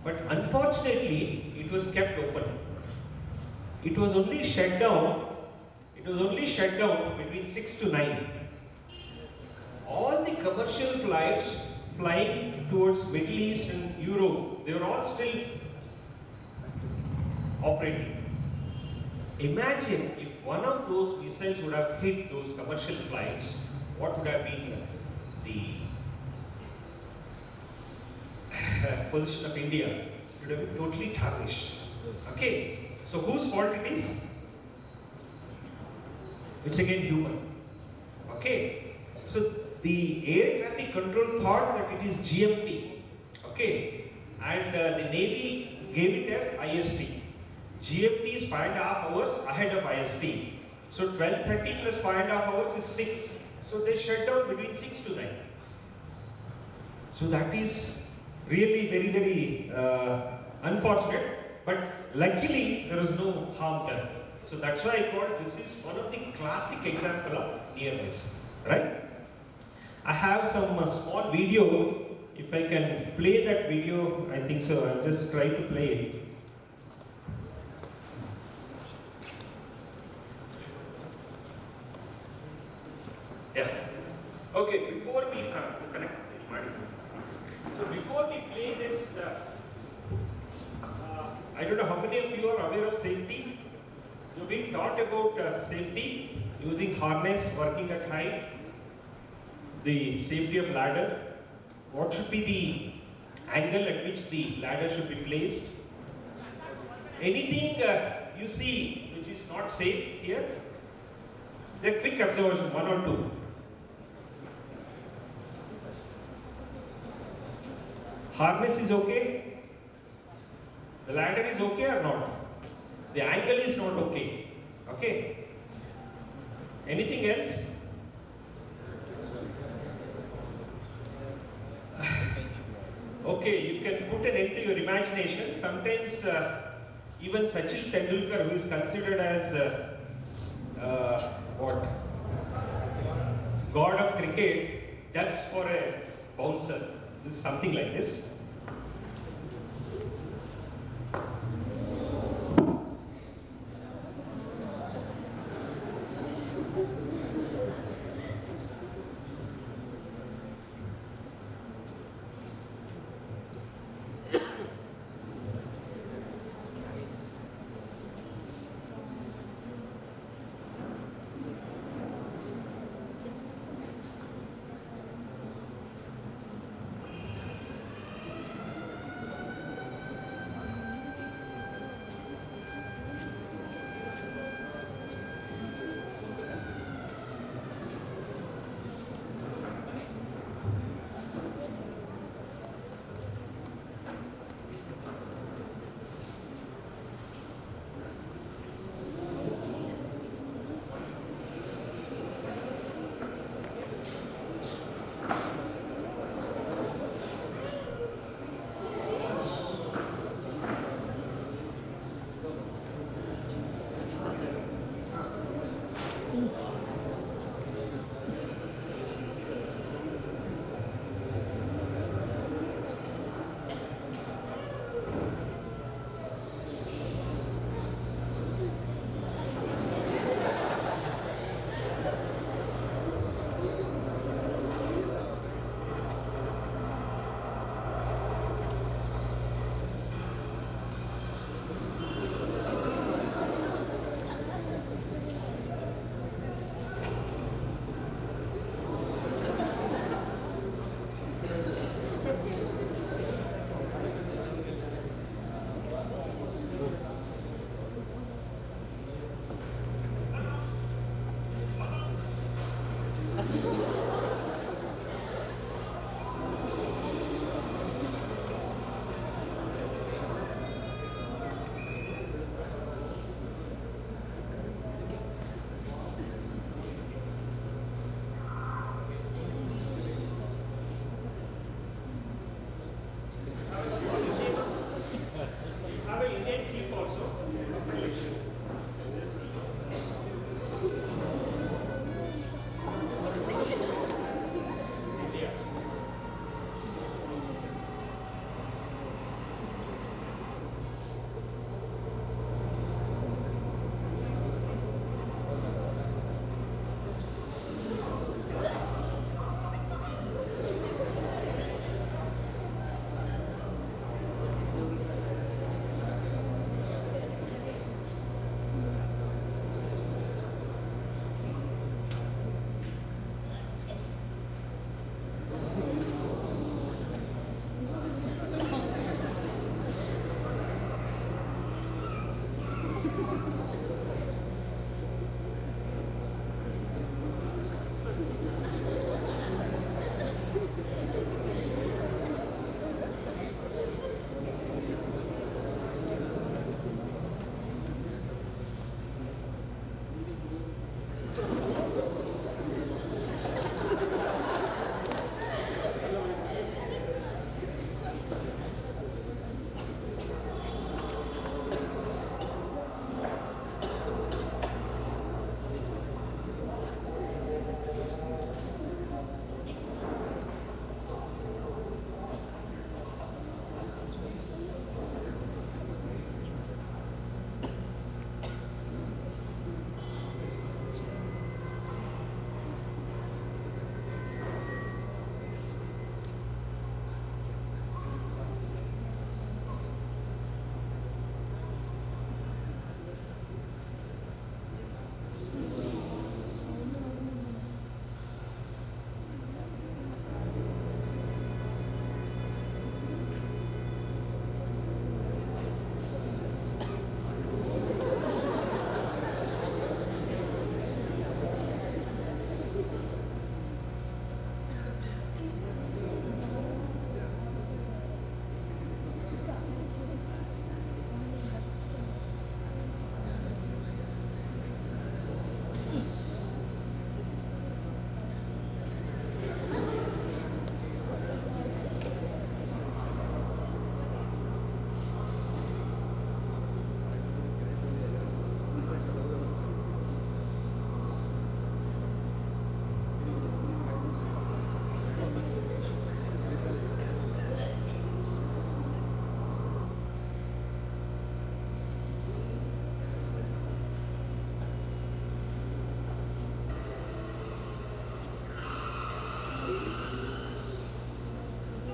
But unfortunately, it was kept open. It was only shut down. It was only shut down between 6 to 9. All the commercial flights flying towards Middle East and Europe, they were all still operating. Imagine if one of those missiles would have hit those commercial flights, what would have been the position of India? It would have been totally tarnished. Okay, so whose fault it is? It's again human. Okay, so the air traffic control thought that it is GMT. Okay, and the Navy gave it as IST. GMT is 5.5 hours ahead of IST. So 12:30 plus 5.5 hours is 6. So they shut down between 6 to 9. So that is really very, very unfortunate. But luckily there was no harm done. So that's why I thought this is one of the classic example of near miss, right? I have some small video. If I can play that video, I think so. I'll just try to play it. Yeah. Okay, before we connect, so before we play this, I don't know how many of you are aware of safety. You've been taught about safety, using harness, working at height, the safety of ladder, what should be the angle at which the ladder should be placed. Anything you see which is not safe here, the quick observation, 1 or 2. Harness is okay, the ladder is okay or not, the angle is not okay, okay. Anything else? Okay, you can put an end to your imagination. Sometimes even Sachin Tendulkar, who is considered as what? God of cricket, ducks for a bouncer. This is something like this.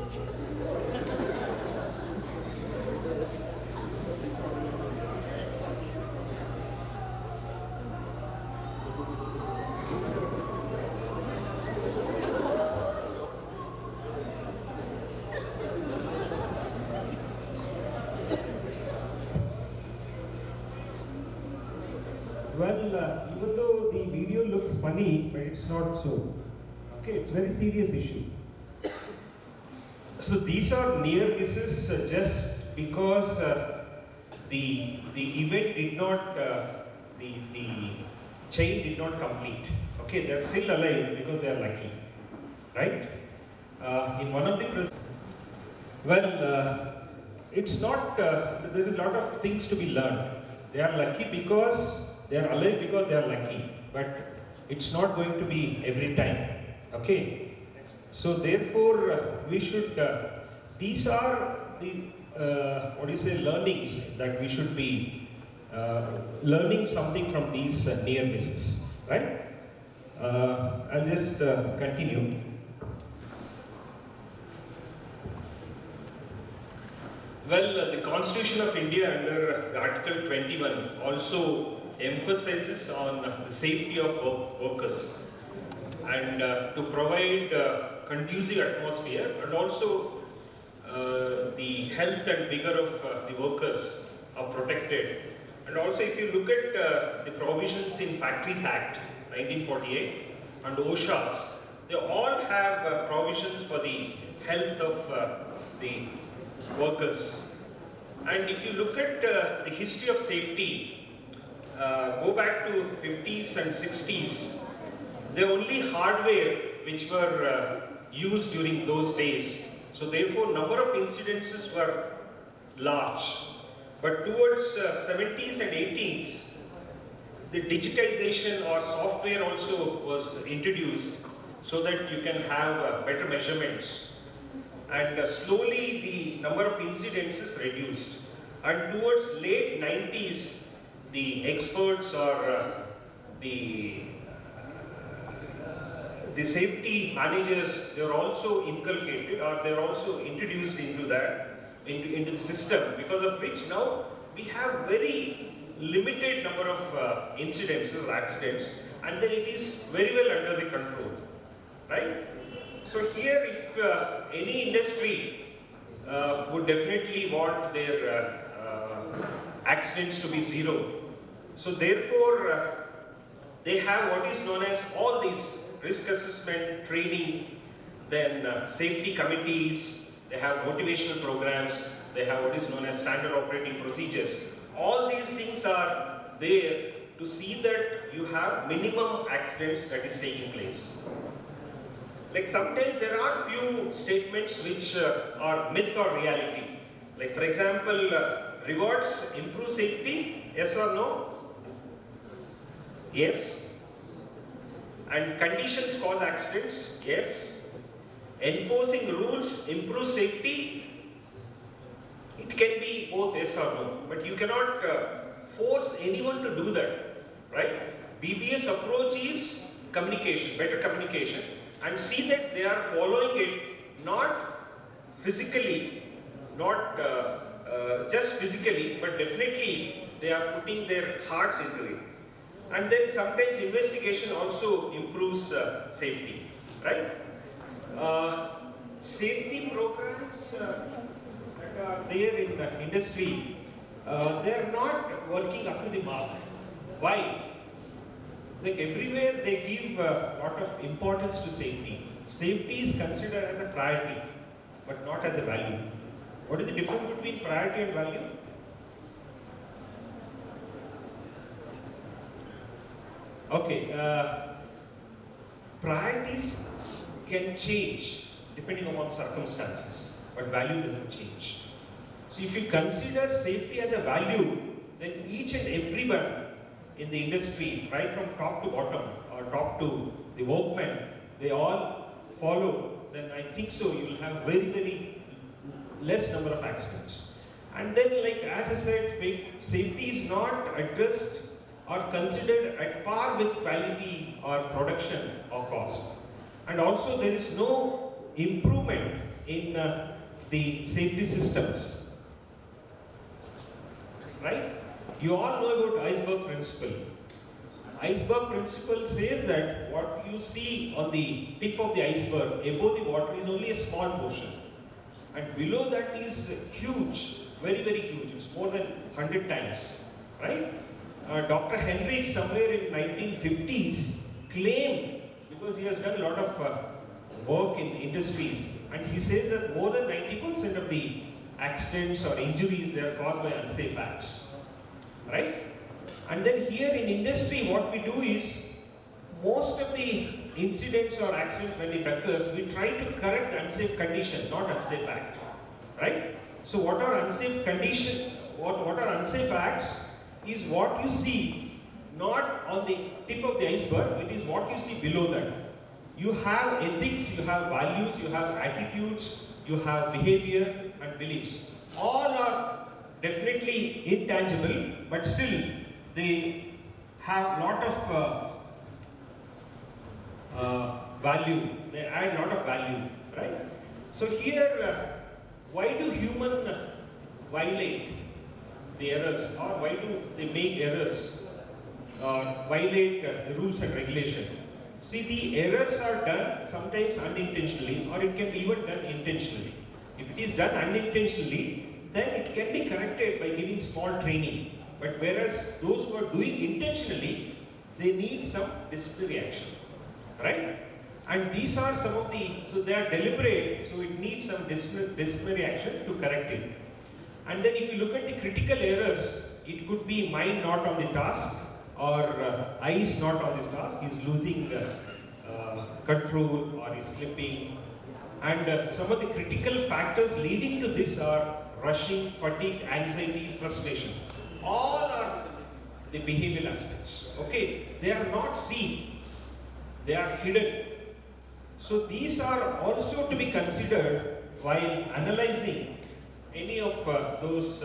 Well, even though the video looks funny, but it's not so. Okay, it's a very serious issue. So these are near misses just because the event did not, the chain did not complete. Okay, they're still alive because they're lucky, right? In one of the it's not. There is a lot of things to be learned. They are lucky because they are alive because they are lucky, but it's not going to be every time. Okay, so therefore we should. These are the learnings that we should be learning something from these near misses, right? I'll just continue. Well, the Constitution of India under Article 21 also emphasizes on the safety of workers and to provide conducive atmosphere, and also the health and vigor of the workers are protected. And also if you look at the provisions in Factories Act 1948 and OSHA's, they all have provisions for the health of the workers. And if you look at the history of safety, go back to 50s and 60s, the only hardware which were used during those days. So therefore, number of incidences were large. But towards 70s and 80s, the digitization or software also was introduced so that you can have better measurements. And slowly the number of incidences reduced. And towards late 90s, the experts or the safety managers, they are also inculcated, or they are also introduced into that, into the system, because of which now we have very limited number of incidents or accidents, and then it is very well under the control, right? So here, if any industry would definitely want their accidents to be zero, so therefore they have what is known as all these risk assessment, training, then safety committees, they have motivational programs, they have what is known as standard operating procedures. All these things are there to see that you have minimum accidents that is taking place. Like sometimes there are few statements which are myth or reality. Like for example, rewards improve safety, yes or no? Yes. And conditions cause accidents, yes. Enforcing rules improve safety, it can be both yes or no. But you cannot force anyone to do that, right? BBS approach is communication, better communication, and see that they are following it not physically, not just physically, but definitely they are putting their hearts into it. And then sometimes investigation also improves safety, right? Safety programs that are there in the industry, they are not working up to the mark. Why? Like everywhere they give a lot of importance to safety. Safety is considered as a priority, but not as a value. What is the difference between priority and value? Okay, priorities can change depending upon circumstances, but value doesn't change. So if you consider safety as a value, then each and everyone in the industry, right from top to bottom or top to the workmen, they all follow, then I think so you will have very, very less number of accidents. And then like as I said, safety is not addressed or considered at par with quality or production or cost. And also there is no improvement in the safety systems. Right? You all know about iceberg principle. Iceberg principle says that what you see on the tip of the iceberg above the water is only a small portion, and below that is huge, very, very huge. It's more than 100 times, right? Dr. Henry somewhere in 1950s claimed, because he has done a lot of work in industries, and he says that more than 90% of the accidents or injuries, they are caused by unsafe acts, right? And then here in industry, what we do is, most of the incidents or accidents when it occurs, we try to correct unsafe condition, not unsafe act, right? So what are unsafe condition, what are unsafe acts is what you see not on the tip of the iceberg, it is what you see below that. You have ethics, you have values, you have attitudes, you have behavior and beliefs. All are definitely intangible, but still they have a lot of value, they add a lot of value, right? So here, why do humans violate the errors, or why do they make errors, violate the rules and regulation? See, the errors are done sometimes unintentionally, or it can be even done intentionally. If it is done unintentionally, then it can be corrected by giving small training. But whereas those who are doing intentionally, they need some disciplinary action, right? And these are some of the, so they are deliberate, so it needs some disciplinary action to correct it. And then if you look at the critical errors, it could be mind not on the task, or eyes not on this task, he's losing control, or he's slipping. And some of the critical factors leading to this are rushing, fatigue, anxiety, frustration. All are the behavioral aspects, okay? They are not seen, they are hidden. So these are also to be considered while analyzing any of those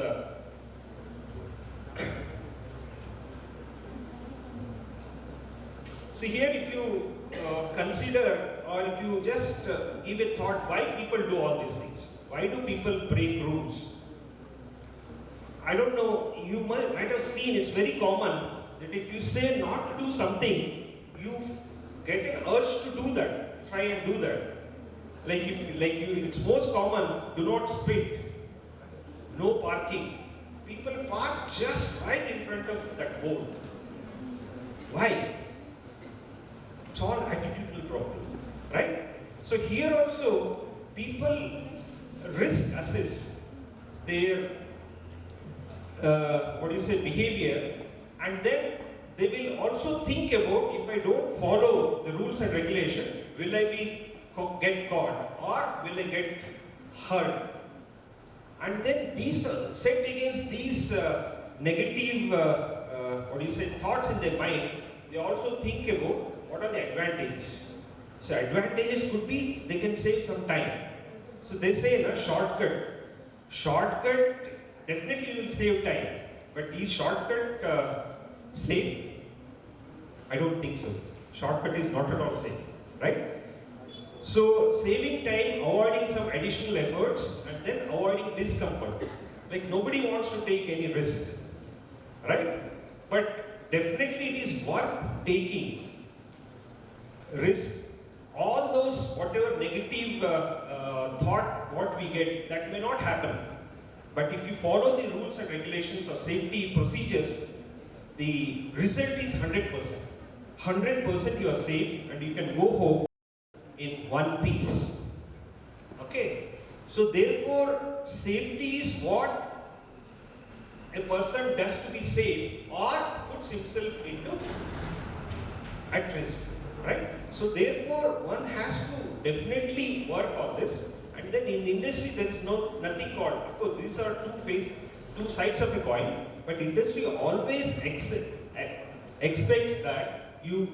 see here, if you consider, or if you just give a thought, why people do all these things? Why do people break rules? I don't know, you might have seen, it's very common that if you say not to do something, you get an urge to do that, try and do that. It's most common, do not sprint, no parking. People park just right in front of that board. Why? It's all attitudinal problem, right? So here also, people risk assess their behavior, and then they will also think about, if I don't follow the rules and regulation, will I get caught, or will I get hurt? And then these set against these negative thoughts in their mind, they also think about what are the advantages. So advantages could be they can save some time. So they say shortcut. Shortcut, definitely you will save time, but is shortcut safe? I don't think so. Shortcut is not at all safe, right? So saving time, avoiding some additional efforts, and then avoiding discomfort. Like nobody wants to take any risk, right? But definitely it is worth taking risk. All those, whatever negative thought, what we get, that may not happen. But if you follow the rules and regulations or safety procedures, the result is 100%. 100% you are safe, and you can go home in one piece. Okay? So therefore, safety is what a person does to be safe or puts himself into at risk, right? So therefore, one has to definitely work on this. And then in industry, there is nothing called, of course, these are two sides of a coin, but industry always expects that you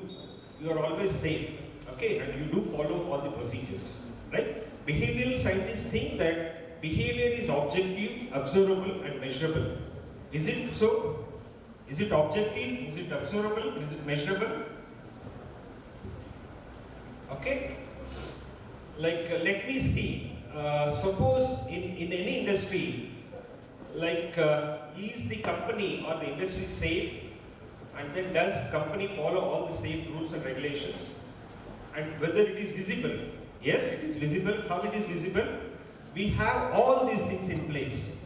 are always safe, okay, and you do follow all the procedures, right? Behavioral scientists think that behavior is objective, observable, and measurable. Is it so? Is it objective? Is it observable? Is it measurable? Okay? let me see. Suppose in any industry, is the company or the industry safe? And then does company follow all the safe rules and regulations? And whether it is visible? Yes, it is visible. How it is visible? We have all these things in place.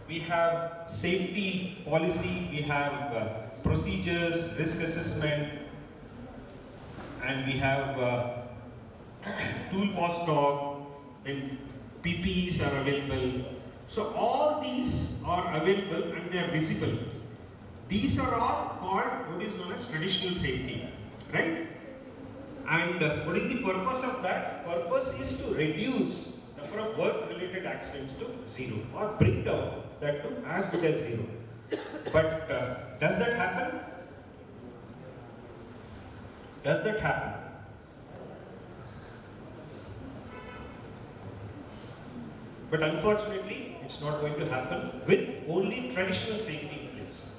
We have safety policy, we have procedures, risk assessment, and we have tool cost log, then PPEs are available. So all these are available and they are visible. These are all called what is known as traditional safety, right? And what is the purpose of that? Purpose is to reduce number of work-related accidents to zero or bring down that to as good as zero. But does that happen? Does that happen? But unfortunately, it's not going to happen with only traditional safety in place.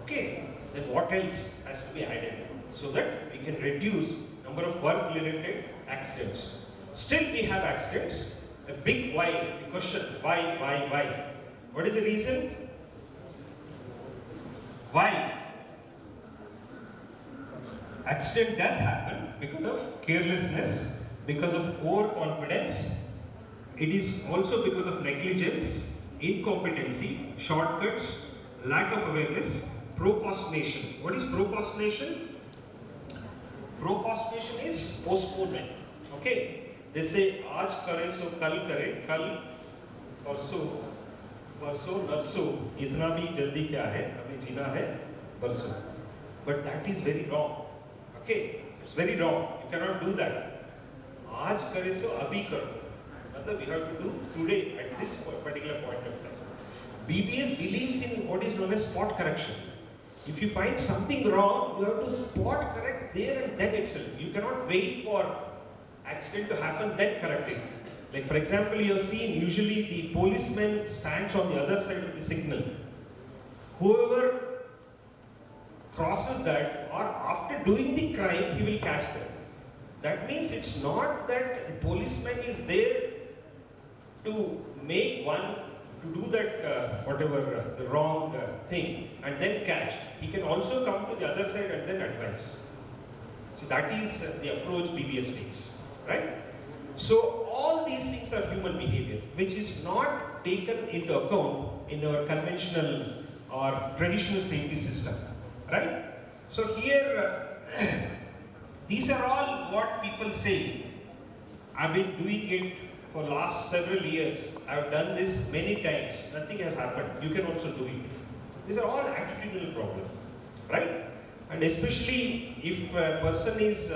Okay, then what else has to be added so that we can reduce number of work-related accidents? Still we have accidents. A big why, the question, why? What is the reason? Why? Accident does happen because of carelessness, because of overconfidence. It is also because of negligence, incompetency, shortcuts, lack of awareness, procrastination. What is procrastination? Procrastination is postponement. Okay? They say, आज करे सो कल करे, कल परसों, परसों नरसों, इतना भी जल्दी क्या है, अभी जीना है परसों. But that is very wrong. Okay? It's very wrong. You cannot do that. आज करे सो अभी करो. मतलब we have to do today at this particular point of time. BBS believes in what is known as spot correction. If you find something wrong, you have to spot correct there and then itself. You cannot wait for accident to happen, then correct it. Like for example, you have seen usually the policeman stands on the other side of the signal. Whoever crosses that or after doing the crime, he will catch them. That means it's not that the policeman is there to make one to do that the wrong thing and then catch. He can also come to the other side and then advise. So that is the approach BBS takes, right? So all these things are human behavior, which is not taken into account in our conventional or traditional safety system, right? So here, these are all what people say. I've been doing it for last several years. I've done this many times. Nothing has happened. You can also do it. These are all attitudinal problems, right? And especially if a person is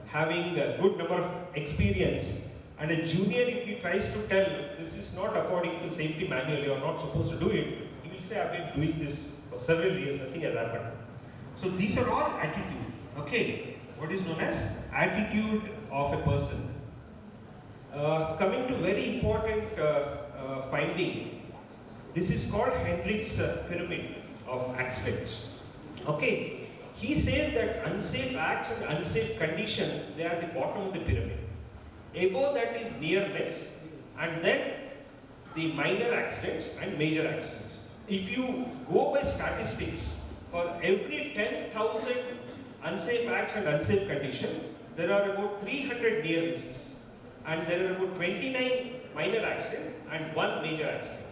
having a good number of experience and a junior, if he tries to tell this is not according to safety manual, you are not supposed to do it, he will say I've been doing this for several years, nothing has happened. So these are all attitude, okay? What is known as attitude of a person. Coming to very important finding, this is called Hendricks pyramid of accidents. Okay, he says that unsafe acts and unsafe condition, they are at the bottom of the pyramid. Above that is near miss, and then the minor accidents and major accidents. If you go by statistics, for every 10,000 unsafe acts and unsafe condition, there are about 300 near misses, and there are about 29 minor accidents and 1 major accident.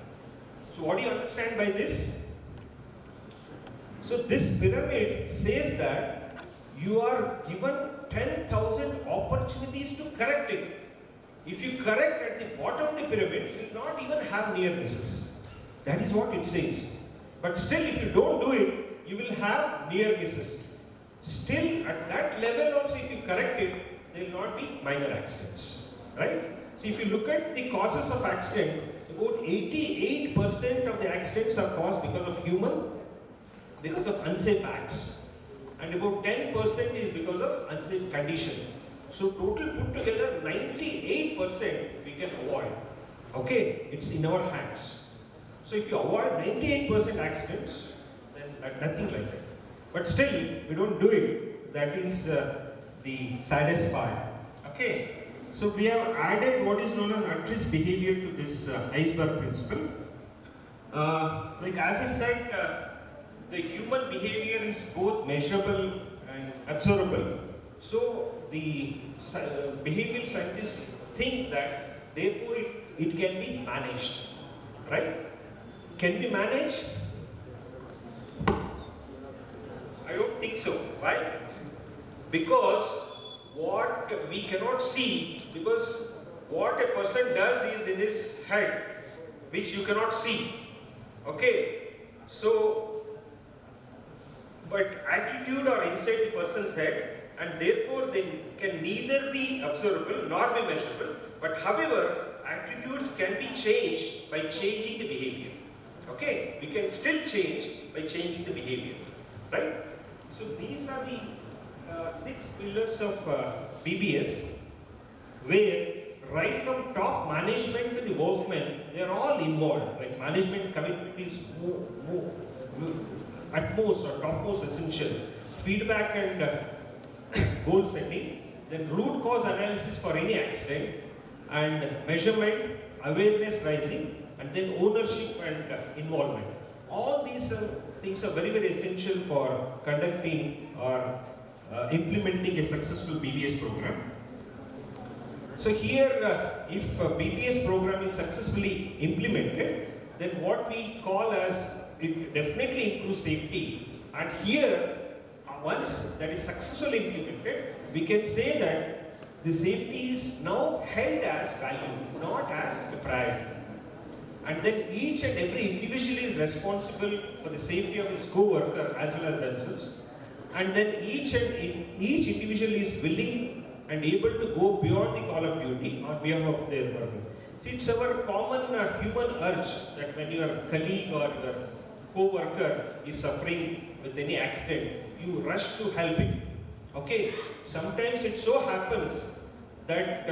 So what do you understand by this? So this pyramid says that you are given 10,000 opportunities to correct it. If you correct at the bottom of the pyramid, you will not even have near misses. That is what it says. But still, if you don't do it, you will have near misses. Still, at that level also, if you correct it, there will not be minor accidents. Right? So if you look at the causes of accident, about 88% of the accidents are caused because of human, because of unsafe acts, and about 10% is because of unsafe condition. So total put together 98% we can avoid. Okay, it's in our hands. So if you avoid 98% accidents, then nothing like that. But still, we don't do it. That is the saddest part. Okay. So we have added what is known as actress behavior to this iceberg principle. Like as I said, the human behavior is both measurable and observable. So the behavioral scientists think that therefore it can be managed, right? Can be managed? I don't think so. Why? Because what we cannot see, because what a person does is in his head, which you cannot see. Okay? So, but attitude or inside the person's head, and therefore they can neither be observable nor be measurable. But however, attitudes can be changed by changing the behavior. Okay? We can still change by changing the behavior. Right? So these are the 6 pillars of BBS, where right from top management to the workmen, they are all involved. Like management commitment is utmost or topmost essential. Feedback and goal setting, then root cause analysis for any accident, and measurement, awareness raising, and then ownership and involvement. All these things are very, very essential for conducting or implementing a successful BBS program. So here, if a BBS program is successfully implemented, then what we call as, it definitely improves safety. And here, once that is successfully implemented, we can say that the safety is now held as value, not as a priority. And then each and every individual is responsible for the safety of his co-worker as well as themselves. And then each individual is willing and able to go beyond the call of duty on behalf of their worker. See, it's our common human urge that when your colleague or your co-worker is suffering with any accident, you rush to help him. Okay? Sometimes it so happens that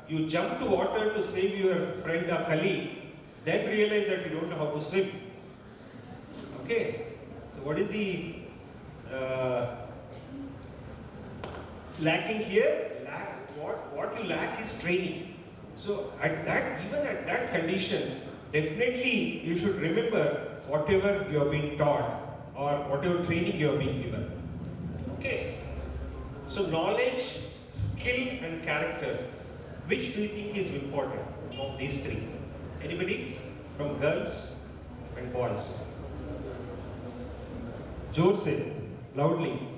you jump to water to save your friend or colleague, then realize that you don't know how to swim. Okay? So what is the lacking here? What you lack is training. So at that, even at that condition, definitely you should remember whatever you have been taught or whatever training you have been given. Okay? So knowledge, skill and character, which do you think is important of these 3? Anybody? From girls and boys. Jor se, loudly.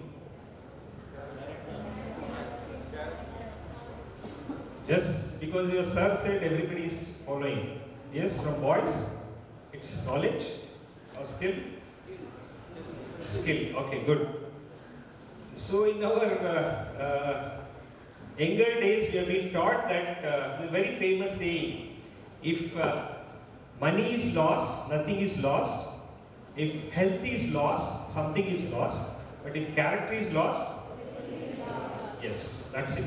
Yes, because your sir said everybody is following. Yes, from boys, it's knowledge or skill? Skill, okay, good. So in our younger days, we have been taught that the very famous saying, if money is lost, nothing is lost. If health is lost, something is lost. But if character is lost, yes, that's it.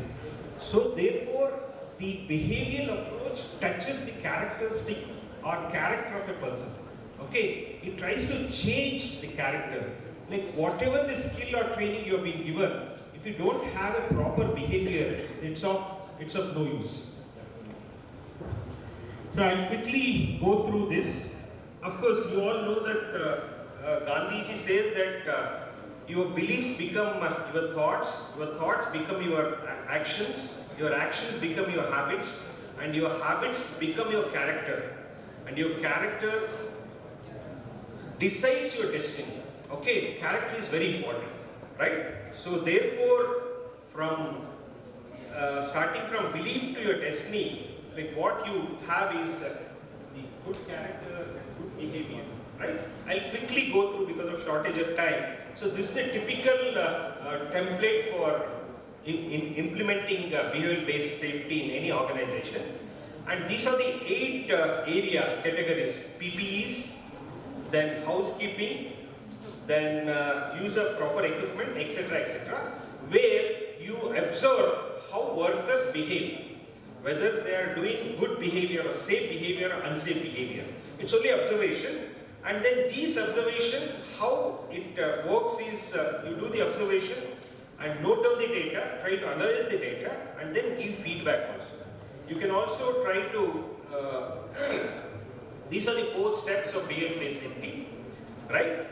So therefore, the behavioral approach touches the characteristic or character of a person. Okay, it tries to change the character. Like whatever the skill or training you have been given, if you don't have a proper behavior, it's of no use. So I'll quickly go through this. Of course, you all know that Gandhiji says that your beliefs become your thoughts become your actions become your habits, and your habits become your character, and your character decides your destiny. Okay, character is very important, right? So therefore, from starting from belief to your destiny, like what you have is the good character and good behavior, right? I'll quickly go through because of shortage of time. So this is a typical template for in implementing behavioral-based safety in any organization. And these are the 8 areas, categories: PPEs, then housekeeping, then use of proper equipment, etc., where you observe how workers behave, whether they are doing good behavior or safe behavior or unsafe behavior. It's only observation. And then these observation, how it works is you do the observation and note down the data, try to analyze the data, and then give feedback also. You can also try to, these are the 4 steps of behavior-based thinking, right?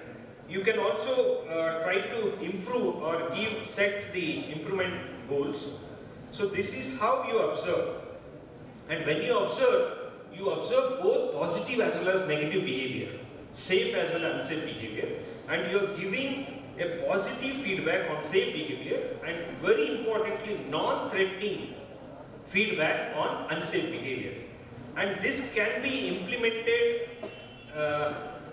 You can also try to improve or set the improvement goals. So this is how you observe. And when you observe both positive as well as negative behavior, safe as well as unsafe behavior, and you are giving a positive feedback on safe behavior and very importantly non-threatening feedback on unsafe behavior. And this can be implemented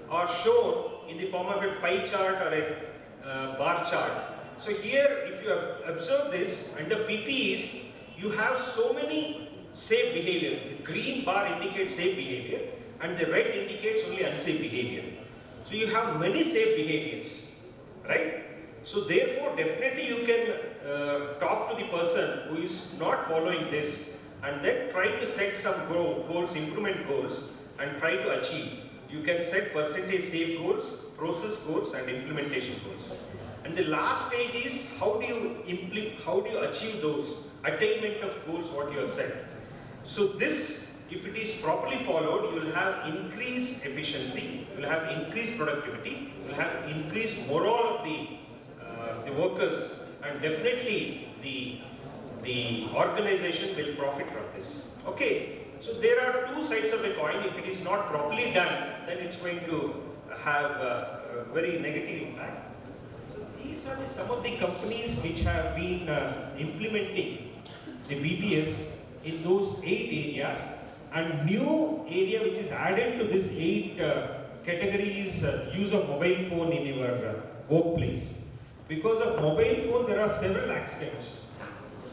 or shown in the form of a pie chart or a bar chart. So here, if you observe this, under PPEs, you have so many safe behavior. The green bar indicates safe behavior and the red indicates only unsafe behavior. So you have many safe behaviors, right? So therefore, definitely you can talk to the person who is not following this and then try to set some goals, improvement goals, and try to achieve. You can set percentage safe goals, process goals, and implementation goals. And the last stage is how do you achieve those attainment of goals what you have set. So this, if it is properly followed, you will have increased efficiency, you will have increased productivity, you will have increased morale of the workers, and definitely the organization will profit from this. Okay, so there are 2 sides of the coin. If it is not properly done, then it's going to have a very negative impact. So these are some of the companies which have been implementing the BBS in those 8 areas, and new area which is added to this 8 categories, use of mobile phone in your workplace. Because of mobile phone, there are several accidents.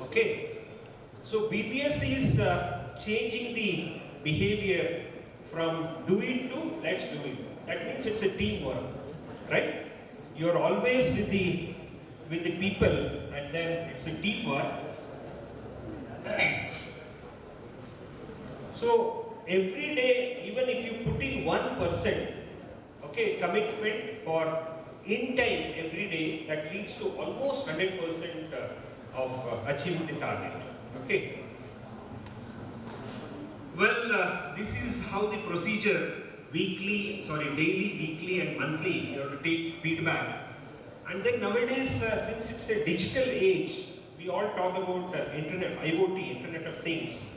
Okay, so BBS is changing the behavior from do it to let's do it. That means it's a teamwork, right? You're always with the people, and then it's a teamwork. So every day, even if you put in 1%, okay, commitment for in time every day, that leads to almost 100% of achieving the target. Okay. Well, this is how the procedure daily, weekly, and monthly. You have to take feedback. And then nowadays, since it's a digital age, we all talk about internet, IoT, Internet of Things.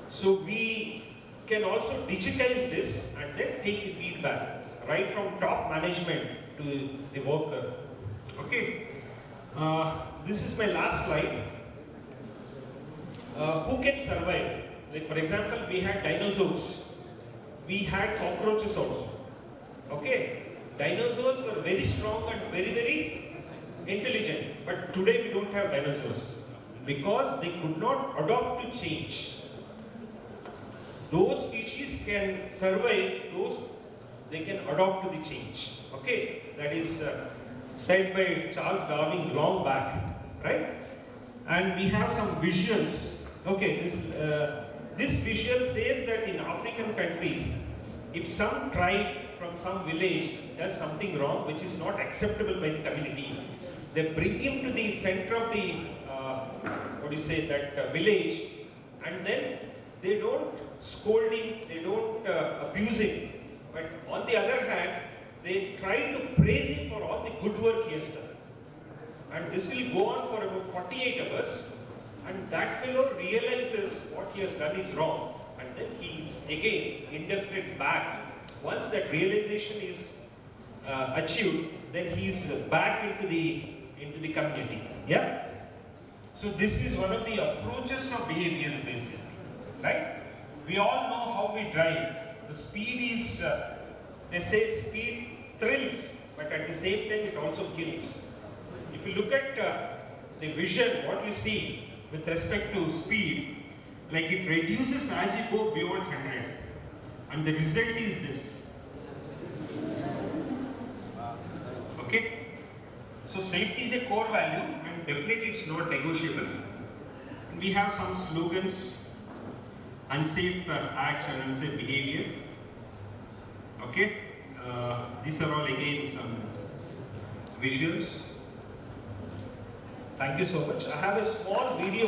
So we can also digitize this and then take the feedback right from top management to the worker. Okay. This is my last slide. Who can survive? Like for example, we had dinosaurs. We had cockroaches also. Okay. Dinosaurs were very strong and very, very intelligent. But today we don't have dinosaurs because they could not adapt to change. Those species can survive, they can adapt to the change. Okay, that is said by Charles Darwin long back, right? And we have some visuals. Okay, this visual says that in African countries, if some tribe from some village does something wrong which is not acceptable by the community, they bring him to the center of the village, and then they don't scold him, they don't abuse him, but on the other hand, they try to praise him for all the good work he has done. And this will go on for about 48 hours, and that fellow realizes what he has done is wrong, and then he is again inducted back. Once that realization is achieved, then he is back into the community. Yeah. So this is one of the approaches of behavioral based, right? We all know how we drive. The speed is, they say speed thrills, but at the same time it also kills. If you look at the vision, what you see with respect to speed, like it reduces as you go beyond 100. And the result is this. Okay? So safety is a core value and definitely it's not negotiable. And we have some slogans. Unsafe acts and unsafe behavior. Okay, these are all again some visuals. Thank you so much. I have a small video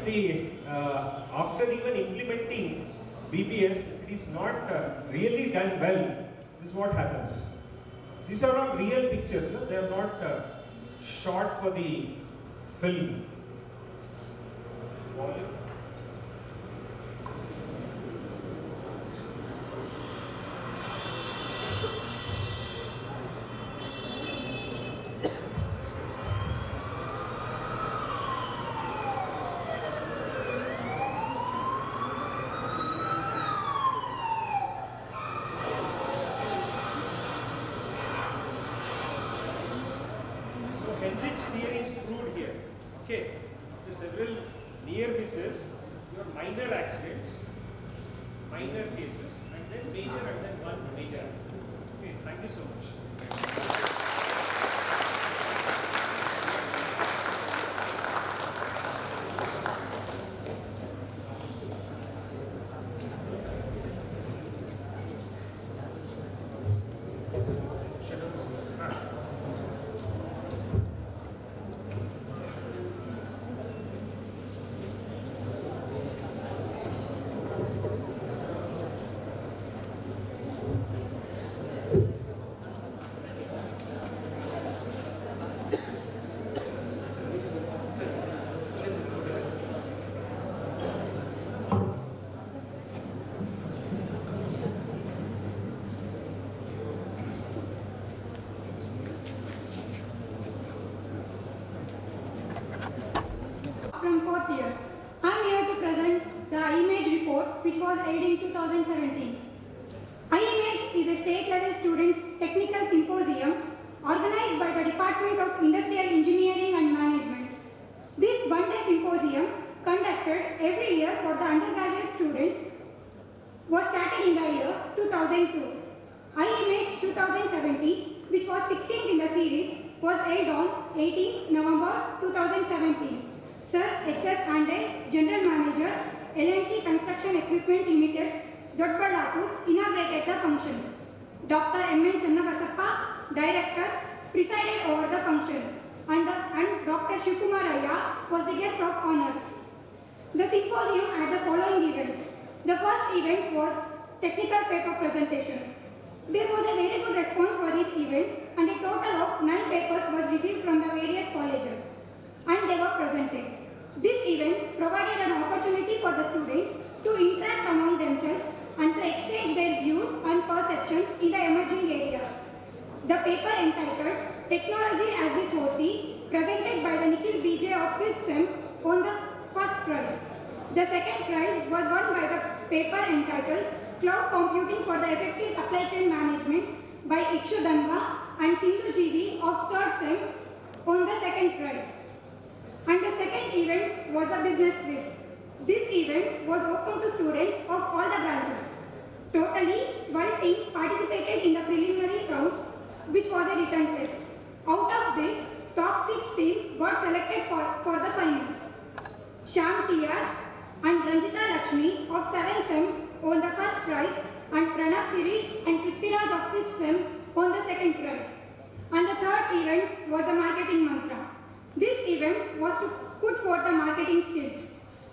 after even implementing BPS, it is not really done well. This is what happens. These are not real pictures. They are not shot for the film. Hendricks theory is proved here. Okay, the several near misses, your minor accidents, minor cases, and then major, and then one major accident. Okay, thank you so much. From 4th year. I am here to present the IMAGE report which was held in 2017. IMAGE is a state level students technical symposium organized by the Department of Industrial Engineering and Management. This one-day symposium conducted every year for the undergraduate students was started in the year 2002. IMAGE 2017, which was 16th in the series, was held on 18 November 2017. Sir H.S. Ande, General Manager, L&T Construction Equipment Limited, Dodballapur, inaugurated the function. Dr. M.N. Channabasappa, Director, presided over the function, and Dr. Shivkumar Ayya was the guest of honor. The symposium had the following events. The first event was technical paper presentation. There was a very good response for this event, and a total of 9 papers was received from the various colleges, and they were presented. This event provided an opportunity for the students to interact among themselves and to exchange their views and perceptions in the emerging areas. The paper entitled Technology as We Foresee, presented by the Nikhil BJ of 5th SEM, won the first prize. The second prize was won by the paper entitled Cloud Computing for the Effective Supply Chain Management by Ikshu Danva and Sindhu GV of 3rd SEM, won the second prize. And the second event was a business quiz. This event was open to students of all the branches. Totally, 1 team participated in the preliminary round, which was a written test. Out of this, top 6 teams got selected for the finals. Shyam TR and Ranjita Lakshmi of 7th SEM won the first prize, and Pranav Sirish and Prithviraj of 5th SEM won the second prize. And the third event was the marketing mantra. This event was to put forth the marketing skills.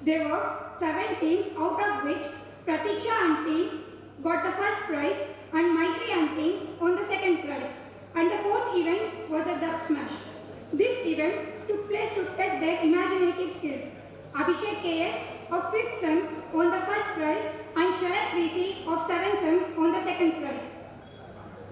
There were 7 teams, out of which Pratiksha and team got the first prize and Maitri and team won the second prize. And the fourth event was a Dub Smash. This event took place to test their imaginative skills. Abhishek KS of 5th SEM won the first prize and Sharat VC of 7th SEM won the second prize.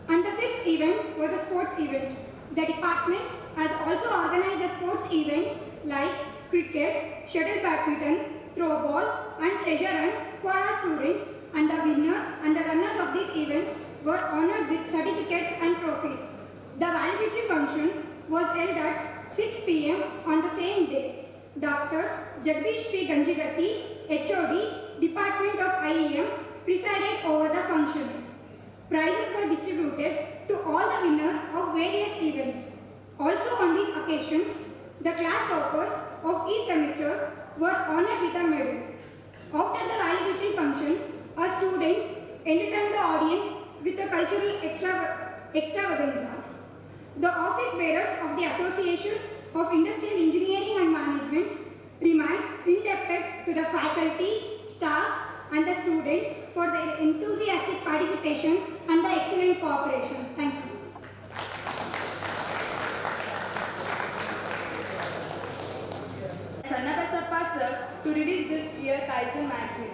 And the fifth event was a sports event. The department has also organized the sports events like cricket, shuttle badminton, throw ball and treasure hunt for our students, and the winners and the runners of these events were honored with certificates and trophies. The valedictory function was held at 6 p.m. on the same day. Dr. Jagdish P. Ganjigatti, HOD, Department of IEM, presided over the function. Prizes were distributed to all the winners of various events. Also on this occasion, the class toppers of each semester were honored with a medal. After the valedictory function, our students entertained the audience with a cultural extravaganza. The office bearers of the Association of Industrial Engineering and Management remained indebted to the faculty, staff and the students for their enthusiastic participation and the excellent cooperation. Thank you. Channabasappa sir to release this year Kaizen magazine.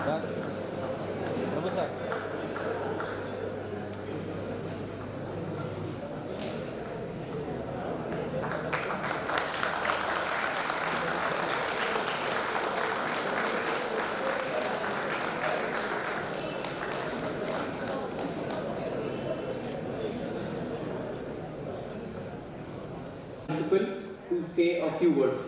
Sir, Prabhu sir. Principal to say a few words.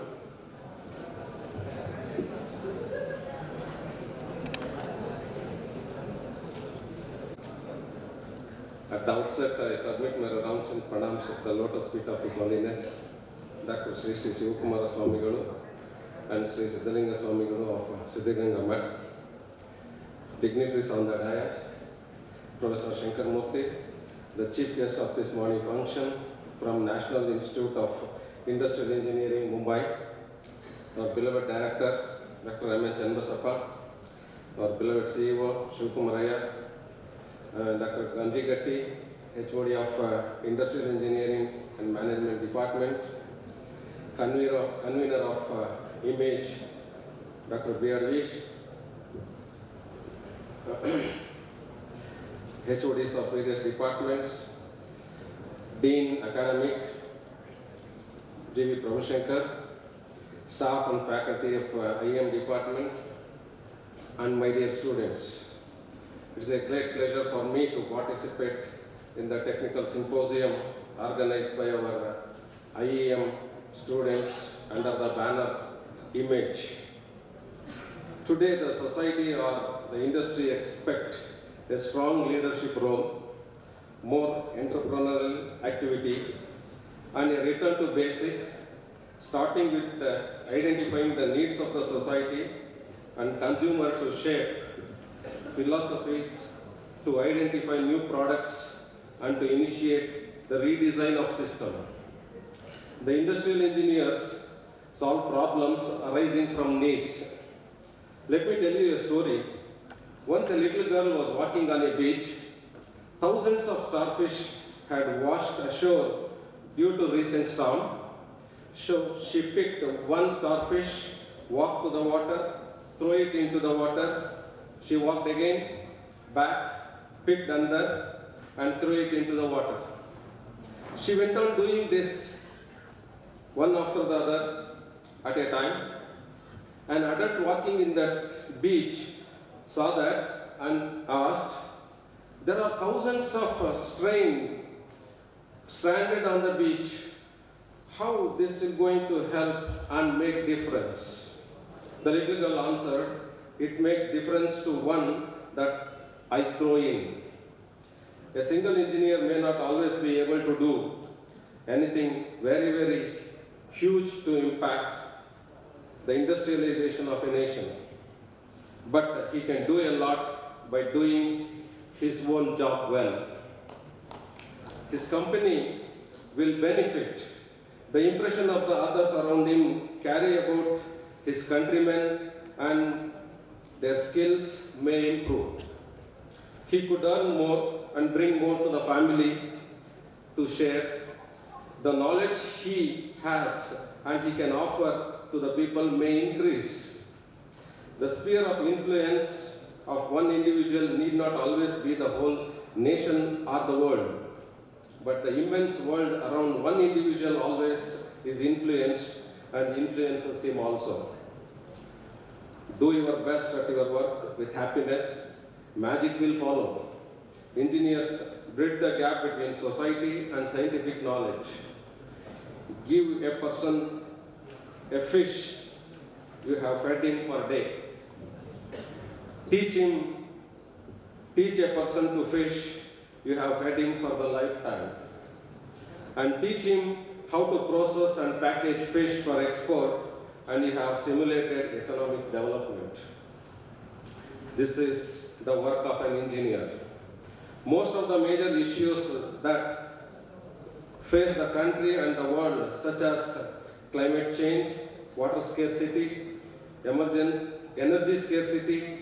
At the outset, I submit my reverence and pranams at the lotus feet of His Holiness, Dr. Sri Sri Shivakumara Swamigalu and Sri Siddhalinga Swamigalu of Siddhaganga Math, dignitaries on the dais, Professor Shankar Murthy, the chief guest of this morning function from National Institute of Industrial Engineering, Mumbai, our beloved director, Dr. M. H. Channabasappa, our beloved CEO, Shivakumaraya, Dr. Ganji Gatti, HOD of Industrial Engineering and Management Department, convener of Image, Dr. B.R. Vish, HODs of various departments, Dean Academic, G.V. Prabhushankar, staff and faculty of IM department, and my dear students. It is a great pleasure for me to participate in the technical symposium organized by our IEM students under the banner Image. Today the society or the industry expect a strong leadership role, more entrepreneurial activity, and a return to basic, starting with identifying the needs of the society and consumer to shape philosophies, to identify new products and to initiate the redesign of system. The industrial engineers solve problems arising from needs. Let me tell you a story. Once a little girl was walking on a beach. Thousands of starfish had washed ashore due to recent storm. So she picked one starfish, walked to the water, threw it into the water. She walked again, back, picked another, and threw it into the water. She went on doing this one after the other at a time. An adult walking in that beach saw that and asked, "There are thousands of stranded on the beach. How this is going to help and make difference?" The little girl answered, "It makes difference to one that I throw in." A single engineer may not always be able to do anything very, very huge to impact the industrialization of a nation. But he can do a lot by doing his own job well. His company will benefit. The impression of the others around him carry about his countrymen and their skills may improve. He could earn more and bring more to the family to share. The knowledge he has and he can offer to the people may increase. The sphere of influence of one individual need not always be the whole nation or the world, but the immense world around one individual always is influenced and influences him also. Do your best at your work with happiness, magic will follow. Engineers bridge the gap between society and scientific knowledge. Give a person a fish, you have fed him for a day. Teach a person to fish, you have fed him for the lifetime. And teach him how to process and package fish for export, and you have simulated economic development. This is the work of an engineer. Most of the major issues that face the country and the world, such as climate change, water scarcity, energy scarcity,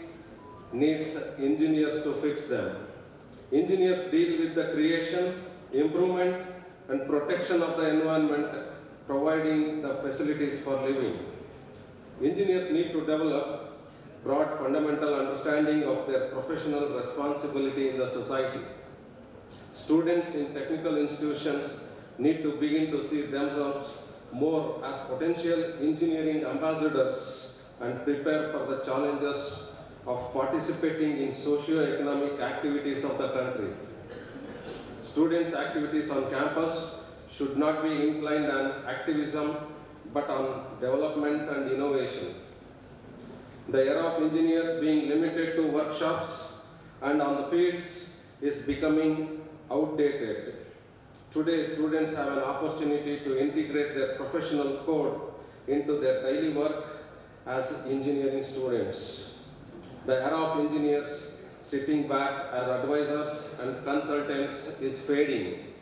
needs engineers to fix them. Engineers deal with the creation, improvement, and protection of the environment, providing the facilities for living. Engineers need to develop broad fundamental understanding of their professional responsibility in the society. Students in technical institutions need to begin to see themselves more as potential engineering ambassadors and prepare for the challenges of participating in socio-economic activities of the country. Students' activities on campus should not be inclined on activism, but on development and innovation. The era of engineers being limited to workshops and on the fields is becoming outdated. Today, students have an opportunity to integrate their professional code into their daily work as engineering students. The era of engineers sitting back as advisors and consultants is fading.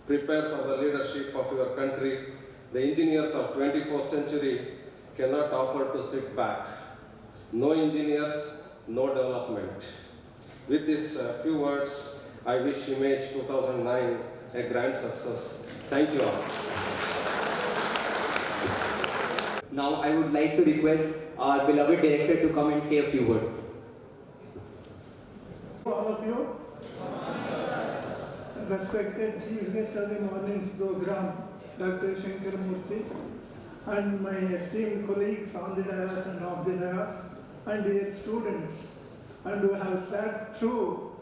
Prepare for the leadership of your country. The engineers of 21st century cannot afford to sit back. No engineers, no development. With these few words, I wish Image 2009 a grand success. Thank you all. Now I would like to request our beloved director to come and say a few words. All of you, respected chief guest of the morning's program, Dr. Shankar Murthy, and my esteemed colleagues on the dais and off the dais, and dear students, and who have sat through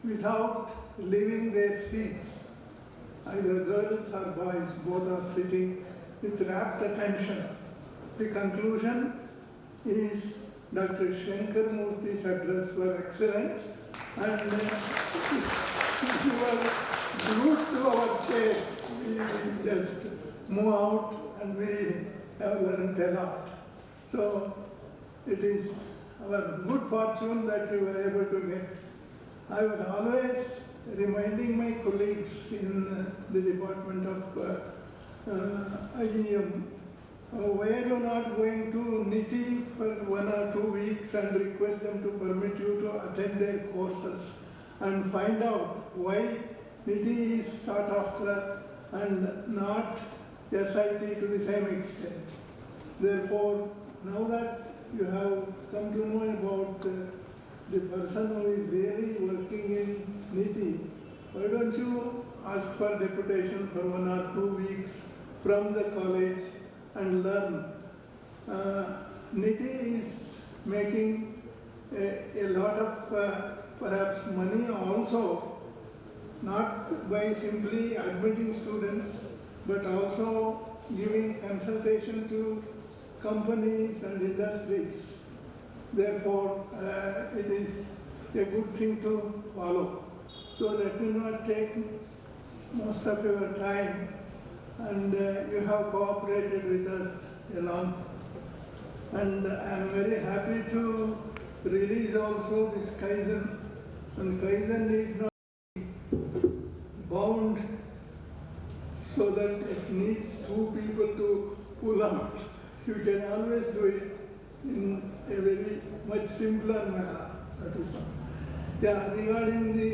without leaving their seats. Either girls or boys, both are sitting with rapt attention. The conclusion is Dr. Shankar Murthy's address was excellent, and if you were glued to our chair, we just move out and we have learned a lot. So it is our good fortune that we were able to get. I was always reminding my colleagues in the Department of IEM, why are you not going to NITI for 1 or 2 weeks and request them to permit you to attend their courses and find out why NITI is sought after and not SIT to the same extent. Therefore, now that you have come to know about the person who is really working in NITI, why don't you ask for deputation for 1 or 2 weeks from the college and learn. NITI is making a lot of perhaps money also, not by simply admitting students, but also giving consultation to companies and industries. Therefore, it is a good thing to follow. So let me not take most of your time, and you have cooperated with us a lot. And I am very happy to release also this Kaizen, and Kaizen need not be bound so that it needs 2 people to pull out. You can always do it in a very much simpler manner. That is all. Yeah, regarding the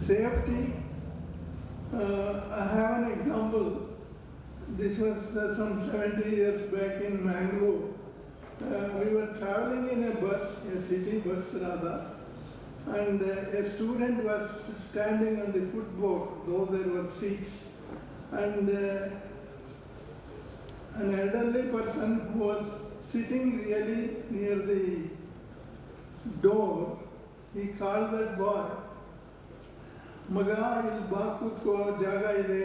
safety, I have an example. This was some 70 years back in Mangalore. We were traveling in a bus, a city bus rather, and a student was standing on the footboard, though there were seats, and an elderly person who was sitting really near the door. He called that boy, Maga, il ba kutko jaga ide.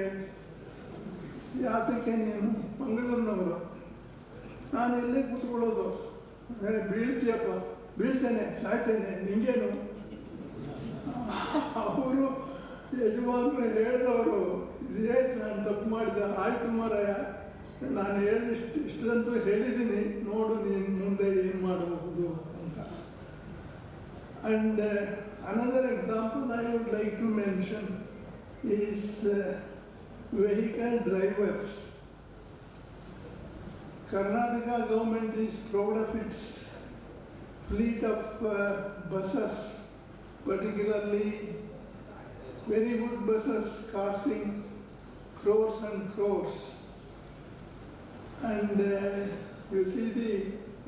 ಯಾತಕ್ಕೆ ನೀನು ಮಂಗಳೂರಿನವರು, ನಾನು ಇಲ್ಲೇ ಕೂತ್ಕೊಳ್ಳೋದು, ಬೀಳ್ತೀಯಪ್ಪ, ಬೀಳ್ತೇನೆ, ಸಾಯ್ತೇನೆ, ನಿಂಗೇನು? ಅವರು ಯಜಮಾನರು ಹೇಳಿದವರು, ಇದೇನು ನಾನು ತಪ್ಪು ಮಾಡಿದೆ, ಆಯ್ತು ಮಾರಾಯ, ನಾನು ಇಷ್ಟಂತೂ ಹೇಳಿದ್ದೀನಿ, ನೋಡು ನೀನು ಮುಂದೆ ಏನು ಮಾಡಬಹುದು ಅಂತ. And another example I would like to mention is vehicle drivers. Karnataka government is proud of its fleet of buses, particularly very good buses costing crores and crores. And you see the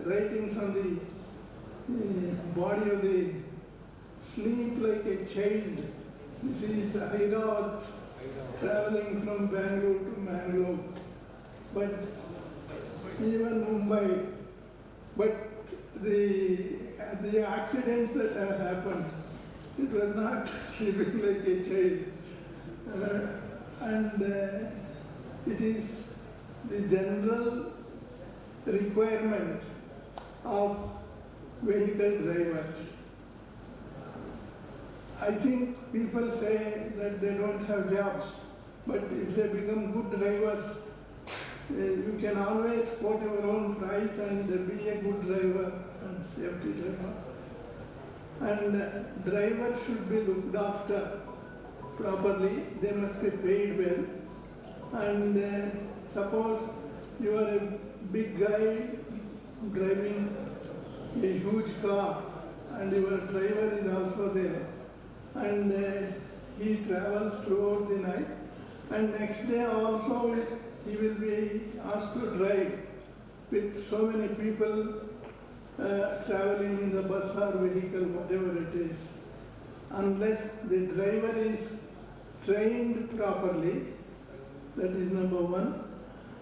writings on the body of the sleep like a child. This is Hyderabad traveling from Bangalore to Mangalore, but even Mumbai. But the accidents that have happened, it was not sleeping like a child. And it is the general requirement of vehicle drivers. I think people say that they don't have jobs, but if they become good drivers, you can always quote your own price and be a good driver and safety driver. And drivers should be looked after properly, they must be paid well. And suppose you are a big guy driving a huge car and your driver is also there, and he travels throughout the night, and next day also he will be asked to drive with so many people traveling in the bus or vehicle, whatever it is. Unless the driver is trained properly, that is number one,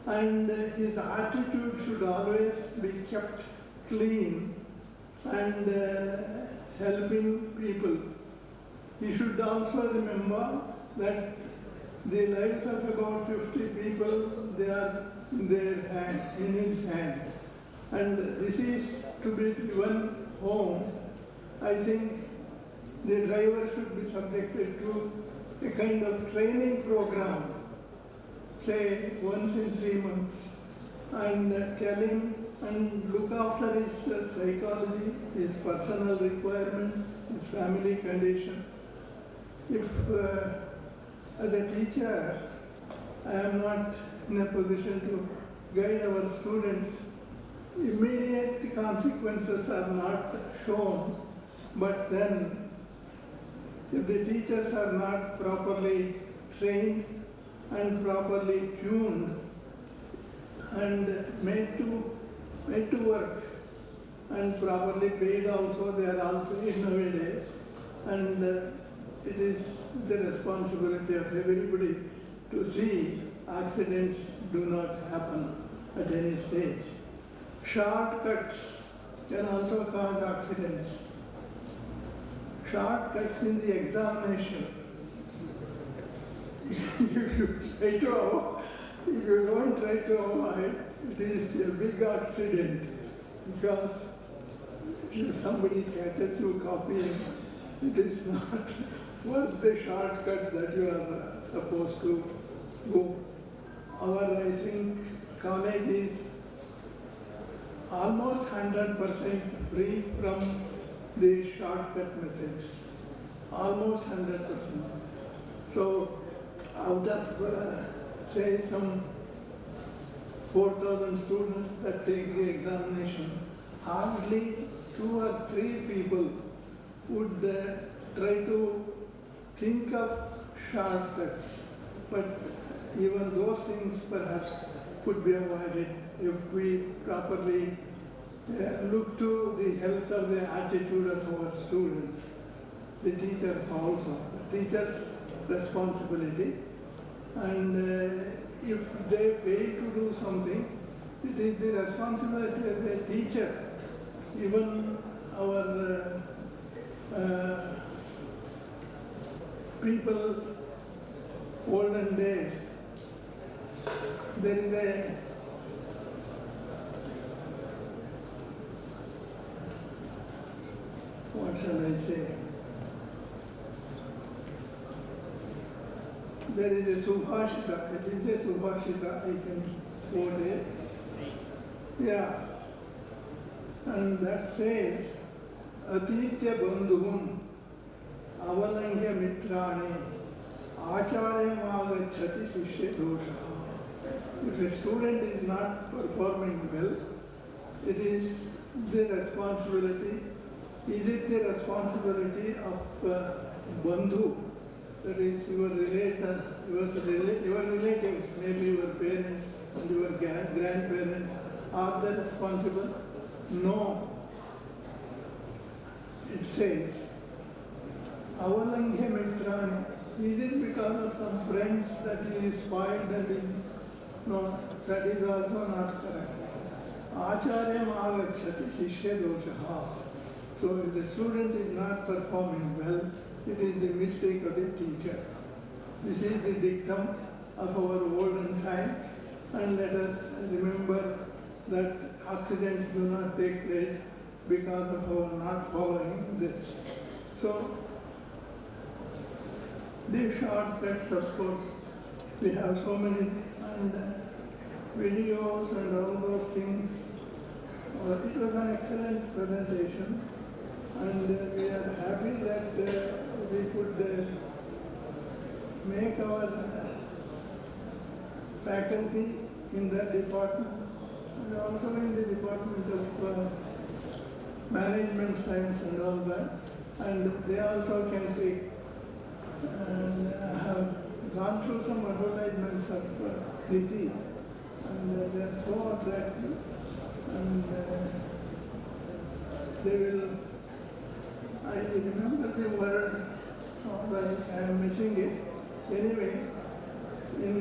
and his attitude should always be kept clean and helping people. He should also remember that the lives of about 50 people, they are in their hand, in his hand. And this is to be driven home. I think the driver should be subjected to a kind of training program, say once in 3 months, and tell him and look after his psychology, his personal requirements, his family condition. If as a teacher I am not in a position to guide our students, immediate consequences are not shown, but then if the teachers are not properly trained and properly tuned and made to work and properly paid also, they are all paid nowadays, and it is the responsibility of everybody to see accidents do not happen at any stage. Shortcuts can also cause accidents. Shortcuts in the examination. If you don't try to avoid, it is a big accident, because if somebody catches you copying, it is not worth the shortcut that you are supposed to go. Our, I think, college is almost 100% free from the shortcut methods. Almost 100%. So, out of, say, some 4,000 students that take the examination, hardly 2 or 3 people would try to think of shortcuts. But even those things perhaps could be avoided if we properly look to the health of the attitude of our students. The teachers also. The teachers' responsibility. And if they fail to do something, It is the responsibility of a teacher. Even our people, olden days, there is a what shall I say? There is a Subhashita, it is a Subhashita, I can quote it. Yeah. And that says, Atitya Bandhum Avalangya Mitrani Acharyam Agachati Shishya Dosha. If a student is not performing well, it is the responsibility. Is it the responsibility of Bandhu, that is your relator, your relatives, maybe your parents and your grandparents, are they responsible? No. It says, Avalangya Mitrani. Is it because of some friends that he is spoiled and is, no, that is also not correct. Acharyam agachati shishya doshaha. So if the student is not performing well, it is the mistake of the teacher. This is the dictum of our olden time, and let us remember that accidents do not take place because of our not following this. So, these shortcuts, of course, we have so many and videos and all those things. It was an excellent presentation, and we are happy that we could make our faculty in that department and also in the department of management science and all that, and they also can take and have gone through some advertisements of Niti, and they are so attractive, and they will, I remember the word, but I am missing it. Anyway, in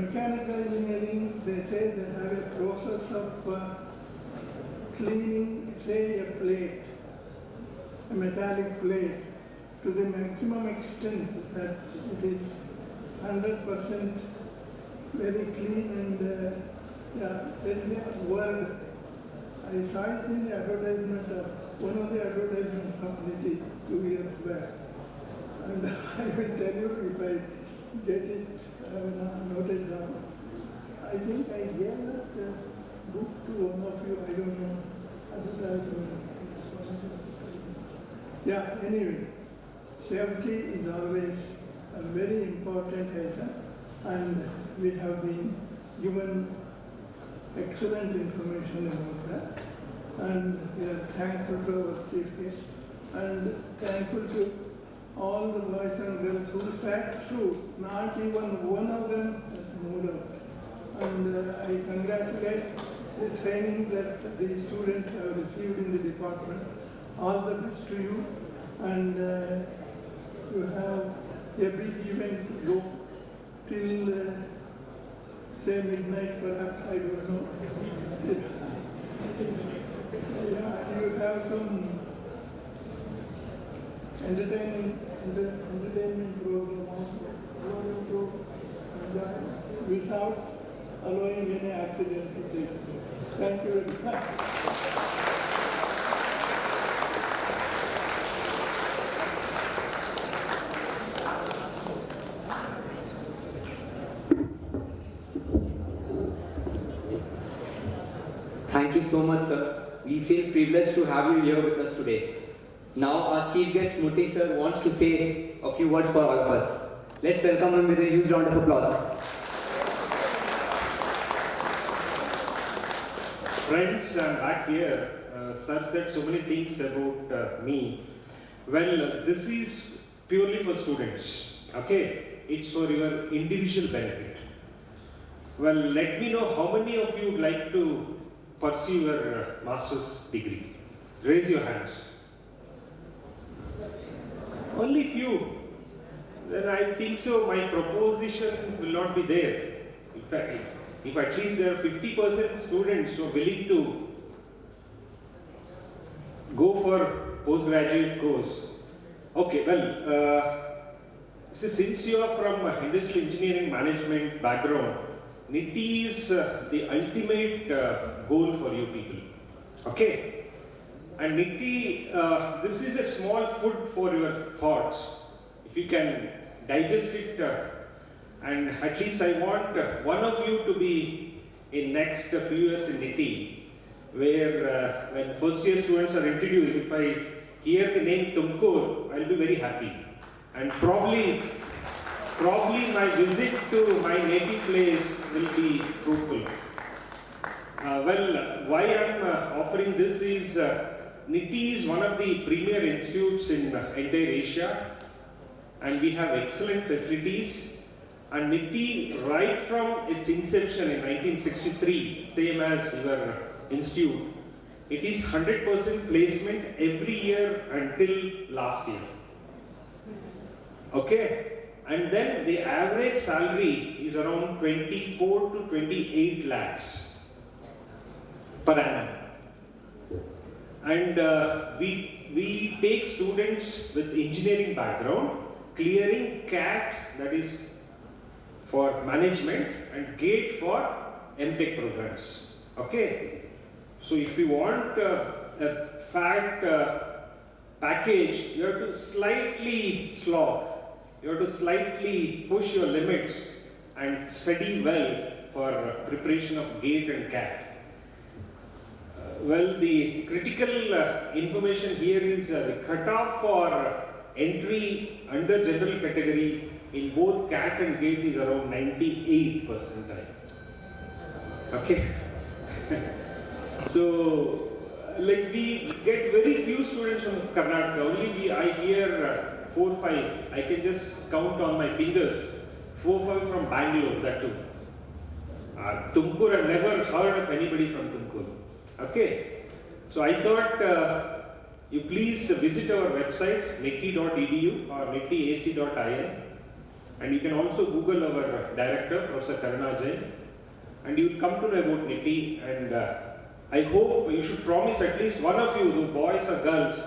mechanical engineering, they say they have a process of cleaning, say, a plate, a metallic plate, to the maximum extent that it is 100% very clean, and yeah, there is a word. I saw it in the advertisement of one of the advertisements of Niti 2 years back. And I will tell you if I get it noted down. I think I gave that book to one of you, I don't know. Yeah, anyway, safety is always a very important item, and we have been given excellent information about that. And we are thankful to our chief guest and thankful to all the boys and girls who sat through. Not even one of them has moved out. And I congratulate the training that the students have received in the department. All the best to you. And you have a big event to go till say midnight perhaps, I don't know. Yeah, you have some entertainment program also, without allowing any accident to take place. Thank you very much. Thank you so much, sir. We feel privileged to have you here with us today. Now our chief guest Murthy sir wants to say a few words for all of us. Let's welcome him with a huge round of applause. Friends, I'm back here. Sir said so many things about me. Well, this is purely for students, okay? It's for your individual benefit. Well, let me know how many of you would like to pursue your master's degree. Raise your hands. Only few. Then I think so my proposition will not be there. In fact, if at least there are 50% students who are willing to go for postgraduate course. Okay, well, since you are from industrial engineering management background, NITI is the ultimate goal for you people. Okay? And NITI, this is a small food for your thoughts. If you can digest it, and at least I want one of you to be in next few years in NITI, where when first year students are introduced, if I hear the name Tumkur, I'll be very happy. And probably my visit to my native place will be fruitful. Well, why I'm offering this is NITI is one of the premier institutes in entire Asia, and we have excellent facilities. And NITI, right from its inception in 1963, same as your institute, it is 100% placement every year until last year. Okay? And then the average salary is around 24 to 28 lakhs per annum. And we take students with engineering background, clearing CAT, that is for management, and GATE for MTech programs. Okay? So if you want a fat package, you have to slightly slog. You have to slightly push your limits and study well for preparation of GATE and CAT. Well, the critical information here is the cutoff for entry under general category in both CAT and GATE is around 98%. Okay? So, like we get very few students from Karnataka, only I hear 4 or 5, I can just count on my fingers, 4 or 5 from Bangalore, that too. Tumkur, I've never heard of anybody from Tumkur. Okay, so I thought you please visit our website, niti.edu or nitiac.in, and you can also Google our director, Professor Karuna Jain, and you will come to know about NITI, and I hope you should promise at least one of you, the boys or girls,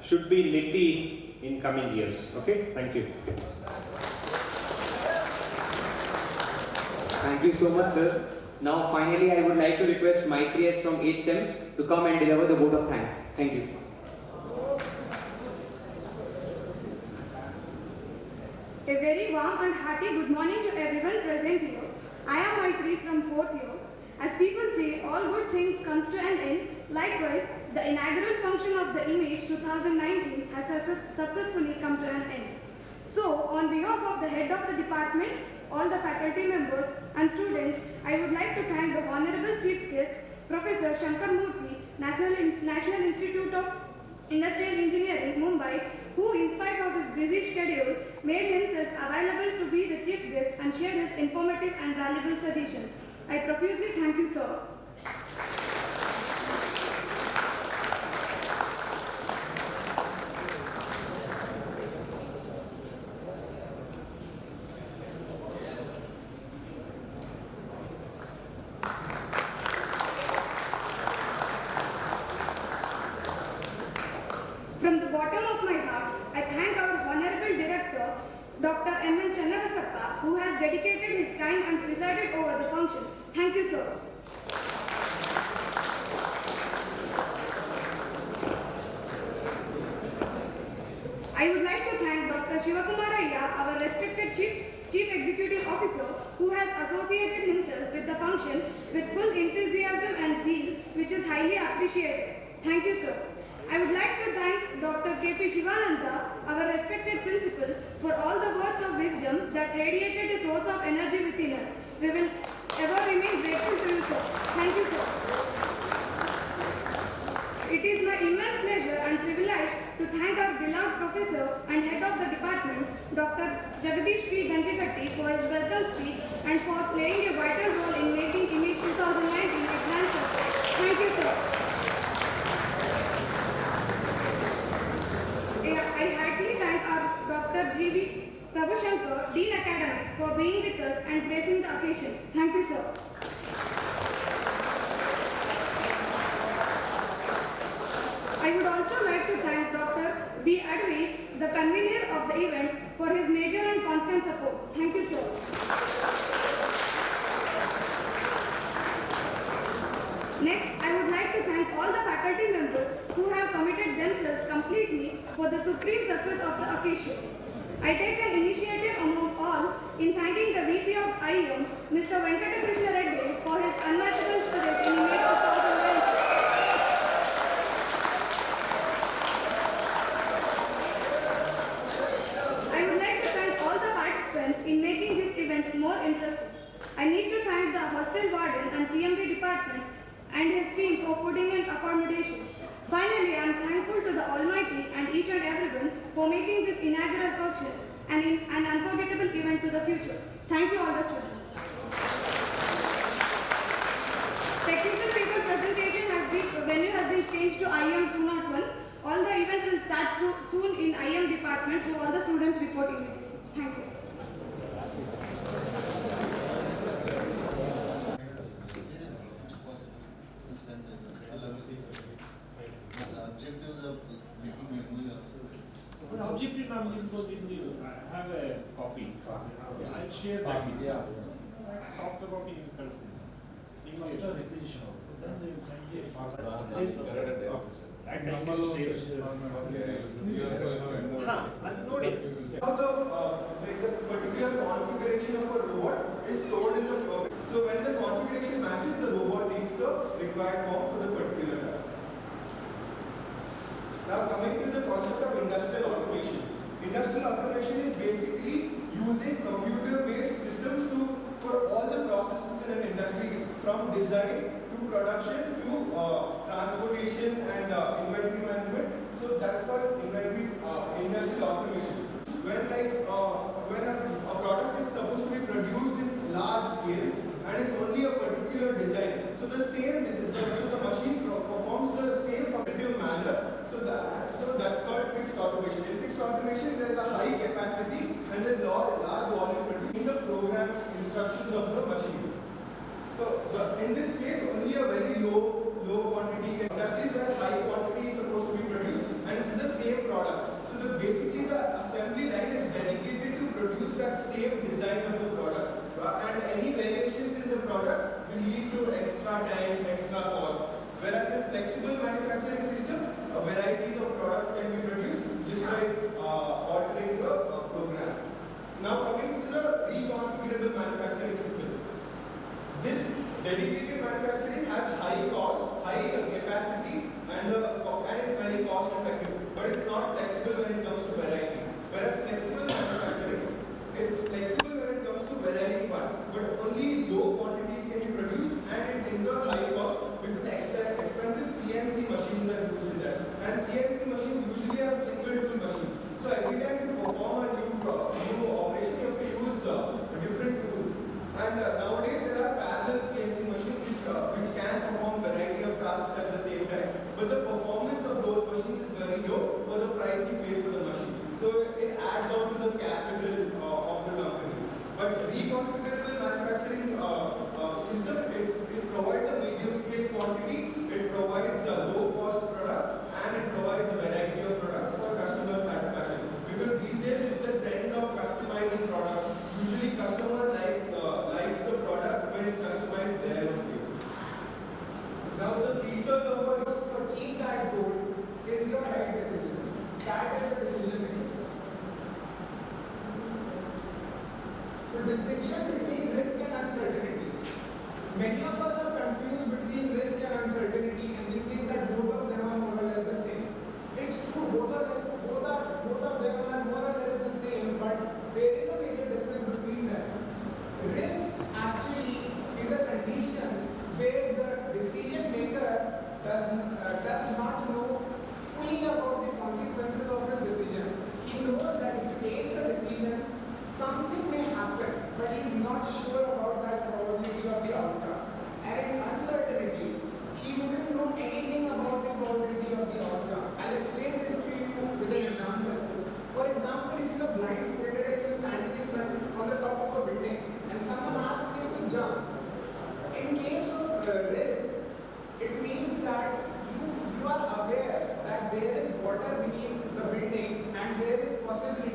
should be in NITI in coming years. Okay, thank you. Thank you so much, sir. Now, finally, I would like to request Maitri S from 8th SEM to come and deliver the vote of thanks. Thank you. A very warm and hearty good morning to everyone present here. I am Maitri from 4th year. As people say, all good things comes to an end. Likewise, the inaugural function of the Image 2019 has successfully come to an end. So, on behalf of the head of the department, all the faculty members and students, I would like to thank the Honorable Chief Guest, Professor Shankar Murthy, National Institute of Industrial Engineering, Mumbai, who in spite of his busy schedule, made himself available to be the chief guest and shared his informative and valuable suggestions. I profusely thank you, sir. From the bottom of my heart, I thank our Honorable Director, Dr. M.N. Channavasappa, who has dedicated his time and presided over the function. Thank you, sir. I would like to thank Dr. Shivakumaraya, our respected Chief Executive Officer, who has associated himself with the function with full enthusiasm and zeal, which is highly appreciated. Thank you, sir. I would like to thank Dr. K.P. Shivananda, our respected principal, for all the words of wisdom that radiated a source of energy within us. We will ever remain grateful to you, sir. Thank you, sir. It is my immense pleasure and privilege to thank our beloved professor and head of the department, Dr. Jagadish P. Ganjigatti, for his welcome speech and for playing a vital role in making Image 2019 a grand success. Thank you, sir. I heartily thank our Dr. G.V. Prabhushankar, Dean Academic, for being with us and gracing the occasion. Thank you, sir. I would also like to thank Dr. B. Advish, the convener of the event, for his major and constant support. Thank you, sir. Next, I would like to thank all the faculty members who have committed themselves completely for the supreme success of the occasion. I take an initiative among all in thanking the VP of IM, Mr. Venkatakrishna Reddy, for his unmatchable spirit in May 2020. I would like to thank all the participants in making this event more interesting. I need to thank the hostel warden and CMD department and his team for fooding and accommodation. Finally, I am thankful to the Almighty and each and everyone for making this inaugural function an unforgettable event to the future. Thank you all the students. Technical paper presentation venue has been changed to IM 201. All the events will start soon in IM department, so all the students report immediately. Thank you. Objective nomination for I have a copy. I'll share that with you. Soft copy in person. After requisition, then they will send you a file. That's noted. How the particular configuration of a robot is stored in the program. So when the configuration matches, the robot takes the required form for the particular task. Now coming to the concept of industrial automation. Industrial automation is basically using computer-based systems for all the processes in an industry, from design to production to transportation and inventory management. So that's called industrial automation. When a product is supposed to be produced in large scales and it's only a particular design, so the machine performs the same competitive manner. So that's called fixed automation. In fixed automation, there is a high capacity and there's large volume produced in the program instructions of the machine. So in this case, only a very low quantity. Industries where high quantity is supposed to be produced and it's the same product. So basically the assembly line is dedicated to produce that same design of the product. And any variations in the product will lead to extra time, extra cost. Whereas in flexible manufacturing system, varieties of products can be produced just by altering the program. Now coming to the reconfigurable manufacturing system. This dedicated manufacturing has high cost, high capacity, and it's very cost effective. But it's not flexible when it comes to variety. Whereas flexible manufacturing, it's flexible when it comes to variety part, but only low quantities can be produced and it incurs high cost because expensive CNC machines are used in that. And CNC machines usually are single tool machines. So every time you perform a new operation, you have to use different tools. possibility